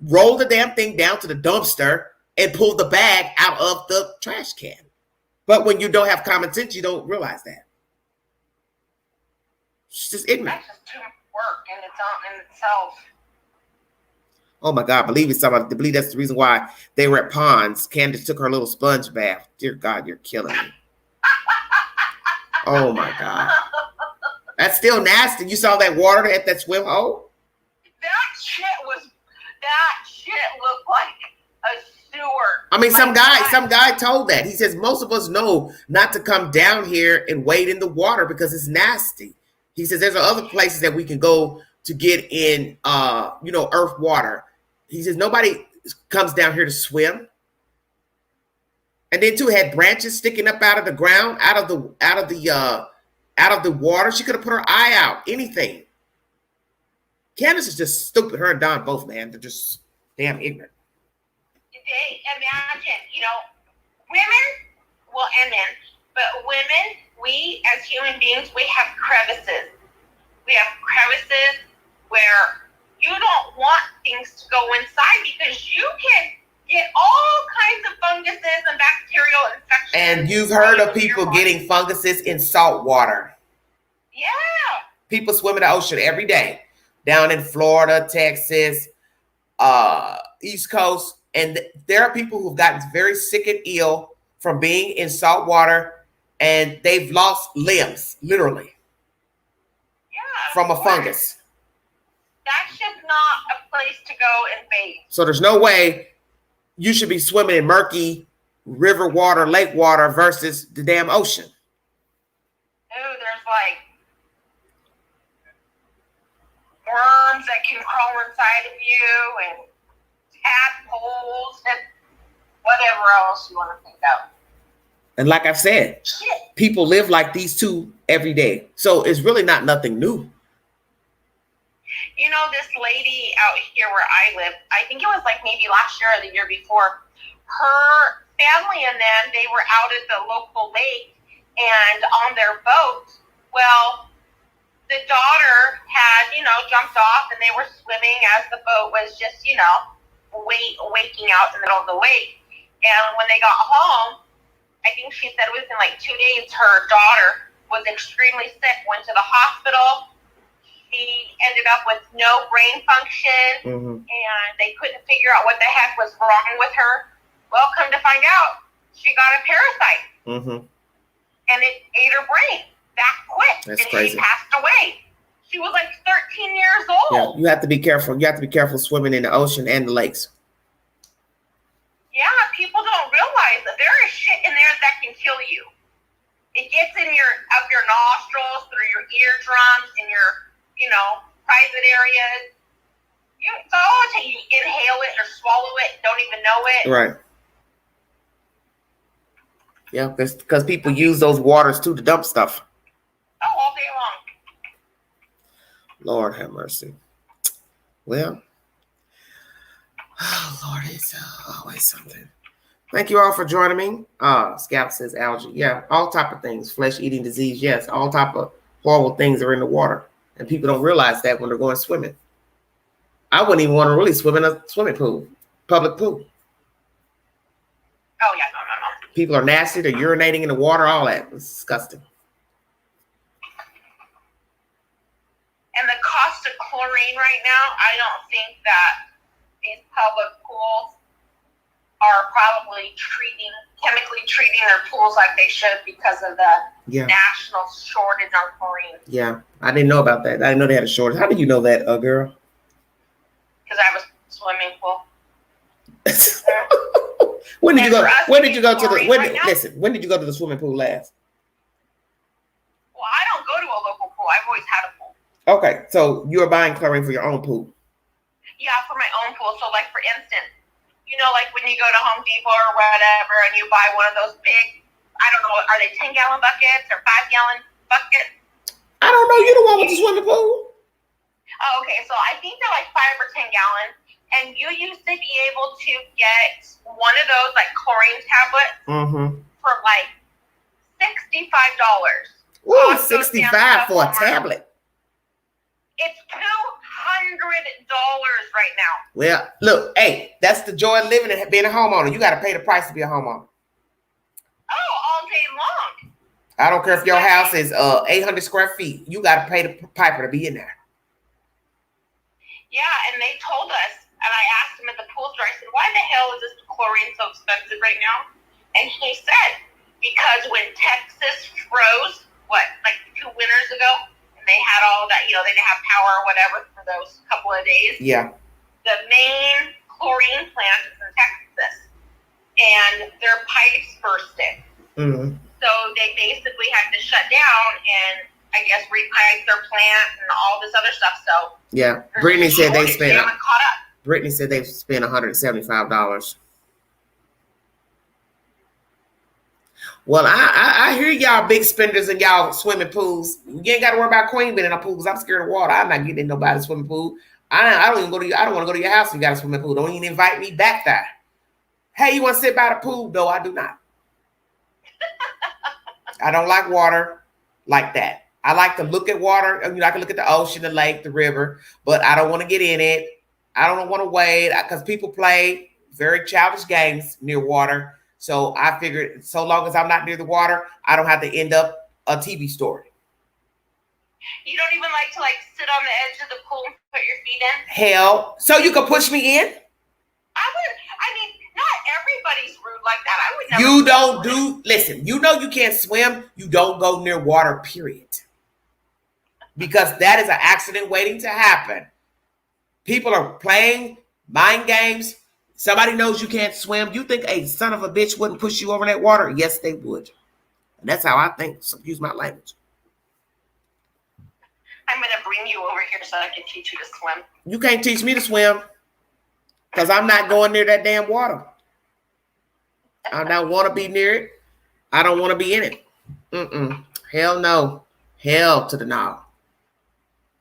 roll the damn thing down to the dumpster, and pull the bag out of the trash can. But when you don't have common sense, you don't realize that. It's just ignorant. That's just too much work in itself. Oh my God, believe it's somebody. I believe that's the reason why they were at ponds. Candus took her little sponge bath. Dear God, you're killing me. Oh my God. That's still nasty. You saw that water at that swim hole? That shit looked like a sewer. I mean, some guy told that. He says most of us know not to come down here and wade in the water because it's nasty. He says there's other places that we can go to get in earth water. He says nobody comes down here to swim. And then too, had branches sticking up out of the ground, out of the water. She could have put her eye out, anything. Candus is just stupid. Her and Don both, man. They're just damn ignorant. They imagine, women, well, and men, but women, we as human beings, we have crevices. We have crevices where you don't want things to go inside because you can get all kinds of funguses and bacterial infections. And you've heard of people getting funguses in salt water. Yeah. People swim in the ocean every day. Down in Florida, Texas, East Coast. And there are people who've gotten very sick and ill from being in salt water, and they've lost limbs, literally. Yeah. From a fungus. That's just not a place to go and bathe. So there's no way you should be swimming in murky river water, lake water versus the damn ocean. Ooh, there's like worms that can crawl inside of you and tadpoles and whatever else you want to think of. And like I've said, people live like these two every day. So it's really not nothing new. This lady out here where I live, I think it was like maybe last year or the year before, her family and them, they were out at the local lake and on their boat. Well, the daughter had, jumped off and they were swimming as the boat was just, waking out in the middle of the lake. And when they got home, I think she said within like 2 days, her daughter was extremely sick, went to the hospital. She ended up with no brain function, and they couldn't figure out what the heck was wrong with her. Well, come to find out, she got a parasite, and it ate her brain that quick. That's crazy. She passed away. She was like 13 years old. Yeah, you have to be careful. You have to be careful swimming in the ocean and the lakes. Yeah, people don't realize that there is shit in there that can kill you. It gets in up your nostrils, through your eardrums, in your private areas. It's all until you inhale it or swallow it, don't even know it. Right. Yeah, because people use those waters too to dump stuff. Oh, all day long. Lord have mercy. Well, Lord, it's always something. Thank you all for joining me. Scout says algae. Yeah, all type of things. Flesh-eating disease, yes. All type of horrible things are in the water. And people don't realize that when they're going swimming. I wouldn't even want to really swim in a swimming pool, public pool. Oh, yeah, no. People are nasty. They're urinating in the water, all that. It's disgusting. And the cost of chlorine right now, I don't think that these public pools are probably chemically treating their pools like they should because of the national shortage on chlorine. Yeah, I didn't know about that. I didn't know they had a shortage. How did you know that, girl? Because I was swimming pool. When did you go? When did you go to the? When did you go to the swimming pool last? Well, I don't go to a local pool. I've always had a pool. Okay, so you are buying chlorine for your own pool. Yeah, for my own pool. So, like for instance, like when you go to Home Depot or whatever, and you buy one of those big, I don't know, are they 10-gallon buckets or 5-gallon buckets? I don't know. You the one with the swimming pool. Oh, okay. So I think they're like 5 or 10 gallons. And you used to be able to get one of those like chlorine tablets for like $65. Ooh, $65 for a tablet. It's too right now. Well, look, hey, that's the joy of living and being a homeowner. You got to pay the price to be a homeowner. Oh, all day long. I don't care if your house is 800 square feet. You got to pay the piper to be in there. Yeah, and they told us, and I asked him at the pool store, I said, why the hell is this chlorine so expensive right now? And he said, because when Texas froze, like 2 winters ago, and they had all that, they didn't have power or whatever for those couple of days. Yeah. The main chlorine plant is in Texas, and their pipes bursted. Mm-hmm. So they basically had to shut down and, I guess, repipe their plant and all this other stuff. So yeah, Brittany said they spent. Brittany said they spent $175. Well, I hear y'all big spenders in y'all swimming pools. You ain't got to worry about Queen being in a pool because I'm scared of water. I'm not getting in nobody's swimming pool. I don't even go to you. I don't want to go to your house if you got a swimming pool. Don't even invite me back there. Hey, you want to sit by the pool? No, I do not. I don't like water like that. I like to look at water. I can look at the ocean, the lake, the river, but I don't want to get in it. I don't want to wade because people play very childish games near water. So I figured so long as I'm not near the water, I don't have to end up a TV story. You don't even like to sit on the edge of the pool and put your feet in? Hell, so you can push me in? Not everybody's rude like that. I would never. You don't do, listen, you can't swim. You don't go near water, period. Because that is an accident waiting to happen. People are playing mind games. Somebody knows you can't swim. You think a son of a bitch wouldn't push you over that water? Yes, they would. And that's how I think. So use my language. I'm going to bring you over here so I can teach you to swim. You can't teach me to swim because I'm not going near that damn water. I don't want to be near it. I don't want to be in it. Hell no. Hell to the no.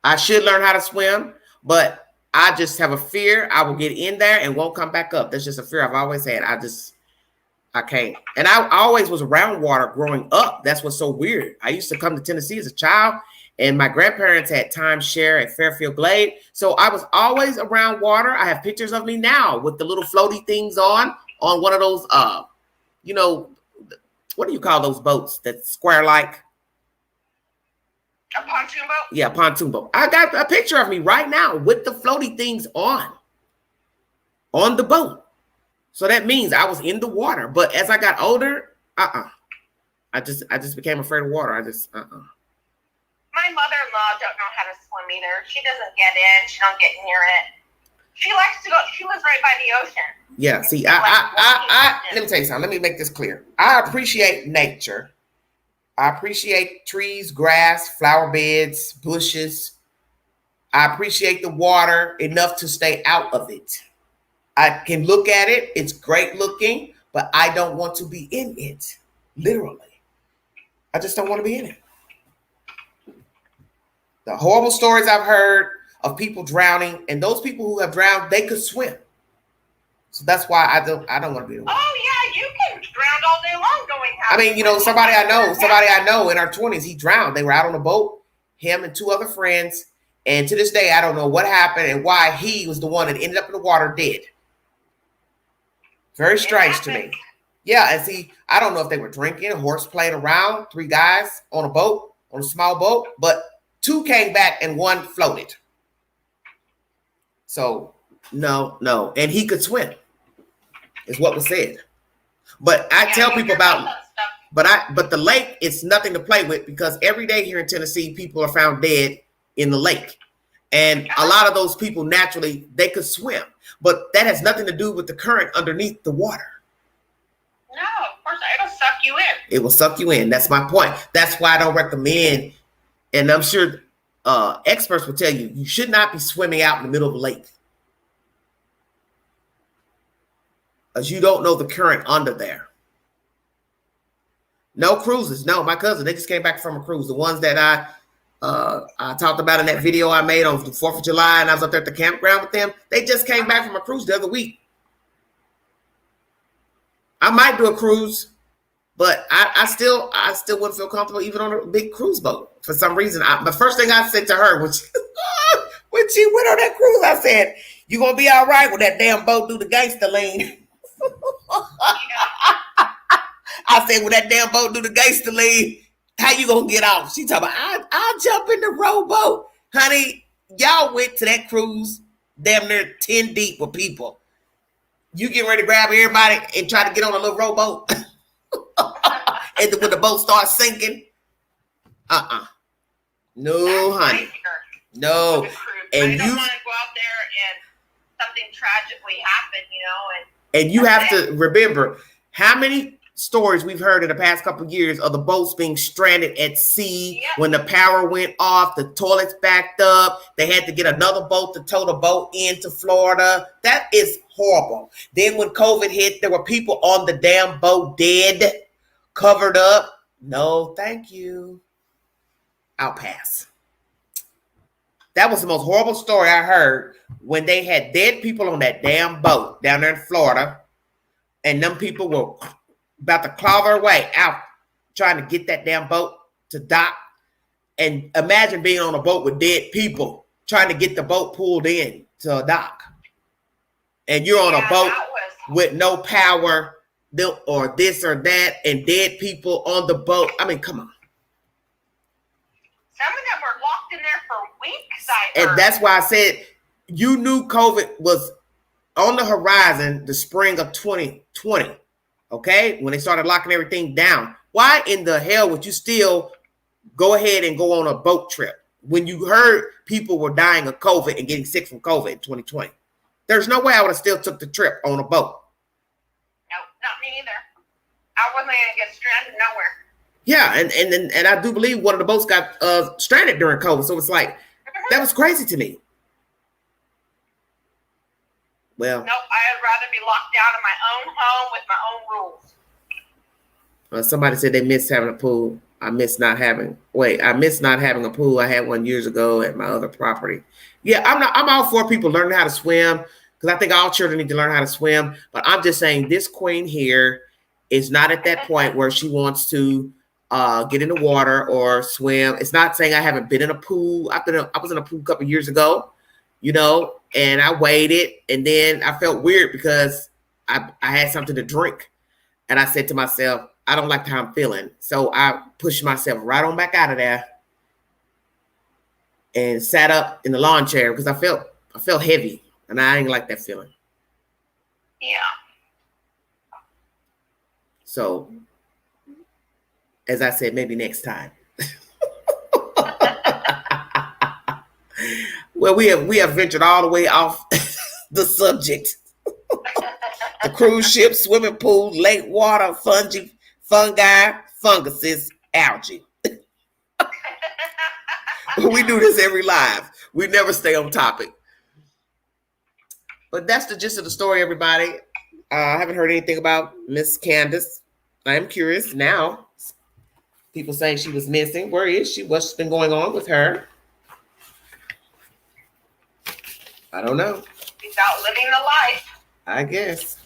I should learn how to swim, but I just have a fear I will get in there and won't come back up. That's just a fear I've always had. I can't. And I always was around water growing up. That's what's so weird. I used to come to Tennessee as a child, and my grandparents had timeshare at Fairfield Glade. So I was always around water. I have pictures of me now with the little floaty things on one of those, what do you call those boats that square-like? A pontoon boat? Yeah, pontoon boat. I got a picture of me right now with the floaty things on the boat. So that means I was in the water. But as I got older, I just became afraid of water. My mother-in-law don't know how to swim either. She doesn't get in. She don't get near it. She likes to go. She lives right by the ocean. Yeah. See, let me tell you something. Let me make this clear. I appreciate nature. I appreciate trees, grass, flower beds, bushes. I appreciate the water enough to stay out of it. I can look at it. It's great looking, but I don't want to be in it. Literally. I just don't want to be in it. The horrible stories I've heard of people drowning, and those people who have drowned, they could swim. So that's why I don't want to be in the water. Oh yeah, you can drown all day long going out. I mean, somebody I know in our 20s, he drowned. They were out on a boat, him and 2 other friends. And to this day, I don't know what happened and why he was the one that ended up in the water dead. Very strange to me. Yeah, and see, I don't know if they were drinking, horse playing around, 3 guys on a boat, on a small boat, but 2 came back and 1 floated. So, no. And he could swim, is what was said. But I tell people about, but the lake, it's nothing to play with because every day here in Tennessee, people are found dead in the lake. And a lot of those people naturally, they could swim, but that has nothing to do with the current underneath the water. No, of course, it'll suck you in. It will suck you in. That's my point. That's why I don't recommend, and I'm sure experts will tell you should not be swimming out in the middle of a lake. As you don't know the current under there. No cruises. No, my cousin, they just came back from a cruise. The ones that I talked about in that video I made on the 4th of July, and I was up there at the campground with them. They just came back from a cruise the other week. I might do a cruise, but I still wouldn't feel comfortable even on a big cruise boat. For some reason, the first thing I said to her was, When she went on that cruise, I said, "You gonna be all right with that damn boat do the gangster lean?" I said, "When that damn boat do the gangster lean, how you gonna get off?" She talking about, I'll jump in the rowboat. Honey, y'all went to that cruise damn near 10 deep with people. You get ready to grab everybody and try to get on a little rowboat. And when the boat starts sinking, no, honey. No. And you don't want to go out there and something tragically happen, and you have to remember how many stories we've heard in the past couple of years of the boats being stranded at sea. When the power went off, the toilets backed up. They had to get another boat to tow the boat into Florida. That is horrible. Then when COVID hit, there were people on the damn boat dead, covered up. No, thank you. I'll pass. That was the most horrible story I heard, when they had dead people on that damn boat down there in Florida, and them people were about to claw their way out trying to get that damn boat to dock. And imagine being on a boat with dead people trying to get the boat pulled in to a dock. And you're on a boat with no power or this or that, and dead people on the boat. I mean, come on. Some of them were locked in there for weeks, and that's why I said you knew COVID was on the horizon the spring of 2020, okay? When they started locking everything down. Why in the hell would you still go ahead and go on a boat trip when you heard people were dying of COVID and getting sick from COVID in 2020? There's no way I would have still took the trip on a boat. No, not me either. I wasn't going to get stranded nowhere. Yeah, and I do believe one of the boats got stranded during COVID. So it's like, that was crazy to me. Well, nope, I'd rather be locked down in my own home with my own rules. Somebody said they missed having a pool. I miss not having a pool. I had one years ago at my other property. Yeah, I'm all for people learning how to swim, because I think all children need to learn how to swim. But I'm just saying, this queen here is not at that point where she wants to get in the water or swim. It's not saying I haven't been in a pool. I was in a pool a couple years ago, and I waited, and then I felt weird because I had something to drink, and I said to myself, I don't like how I'm feeling. So I pushed myself right on back out of there and sat up in the lawn chair because I felt heavy, and I ain't like that feeling. Yeah. So, as I said, maybe next time. Well, we have ventured all the way off the subject. The cruise ship, swimming pool, lake water, fungi, funguses, algae. We do this every live. We never stay on topic. But that's the gist of the story, everybody. I haven't heard anything about Miss Candus. I am curious now. People saying she was missing. Where is she? What's been going on with her? I don't know. She's out living the life. I guess.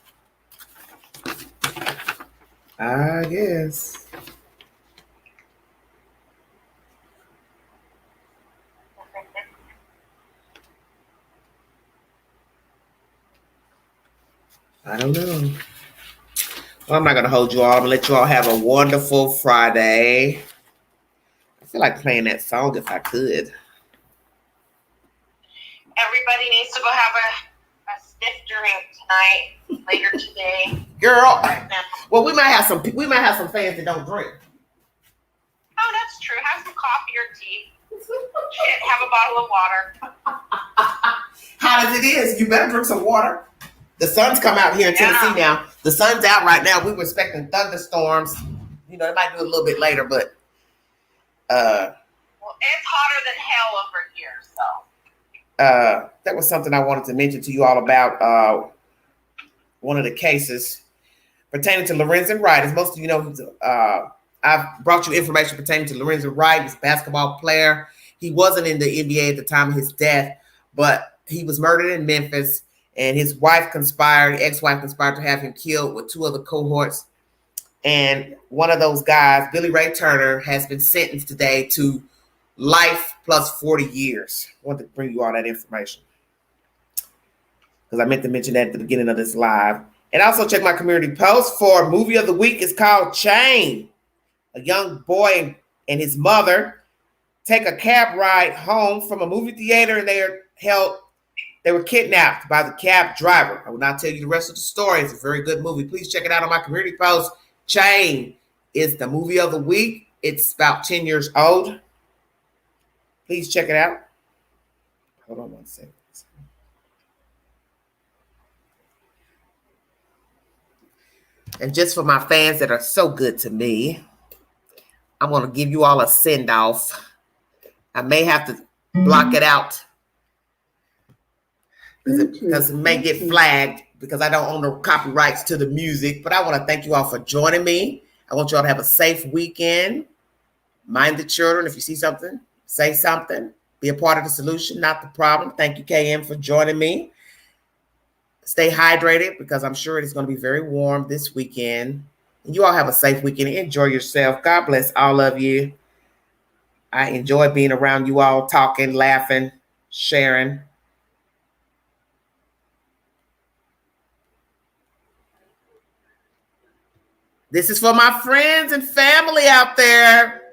I don't know. Well, I'm not going to hold you all. I'm going to let you all have a wonderful Friday. I feel like playing that song if I could. Everybody needs to go have a stiff drink tonight, later today. Girl, well, we might have some fans that don't drink. Oh, that's true. Have some coffee or tea. Shit, have a bottle of water. Hot as it is, you better drink some water. The sun's come out here in Tennessee now. The sun's out right now. We were expecting thunderstorms. It might do a little bit later, but well, it's hotter than hell over here, so. That was something I wanted to mention to you all about one of the cases pertaining to Lorenzen Wright. As most of you know, I've brought you information pertaining to Lorenzen Wright. He's a basketball player. He wasn't in the NBA at the time of his death, but he was murdered in Memphis, and his ex-wife conspired to have him killed with two other cohorts. And one of those guys, Billy Ray Turner, has been sentenced today to life plus 40 years. I wanted to bring you all that information because I meant to mention that at the beginning of this live. And also check my community post for movie of the week. It's called Chain. A young boy and his mother take a cab ride home from a movie theater, and they were kidnapped by the cab driver. I will not tell you the rest of the story. It's a very good movie. Please check it out on my community post. Chain is the movie of the week. It's about 10 years old. Please check it out. Hold on one second. And just for my fans that are so good to me, I'm going to give you all a send-off. I may have to block it out because it may get flagged because I don't own the copyrights to the music. But I want to thank you all for joining me. I want you all to have a safe weekend. Mind the children. If you see something, say something. Be a part of the solution, not the problem. Thank you, KM, for joining me. Stay hydrated because I'm sure it is going to be very warm this weekend. And you all have a safe weekend. Enjoy yourself. God bless all of you. I enjoy being around you all, talking, laughing, sharing. This is for my friends and family out there.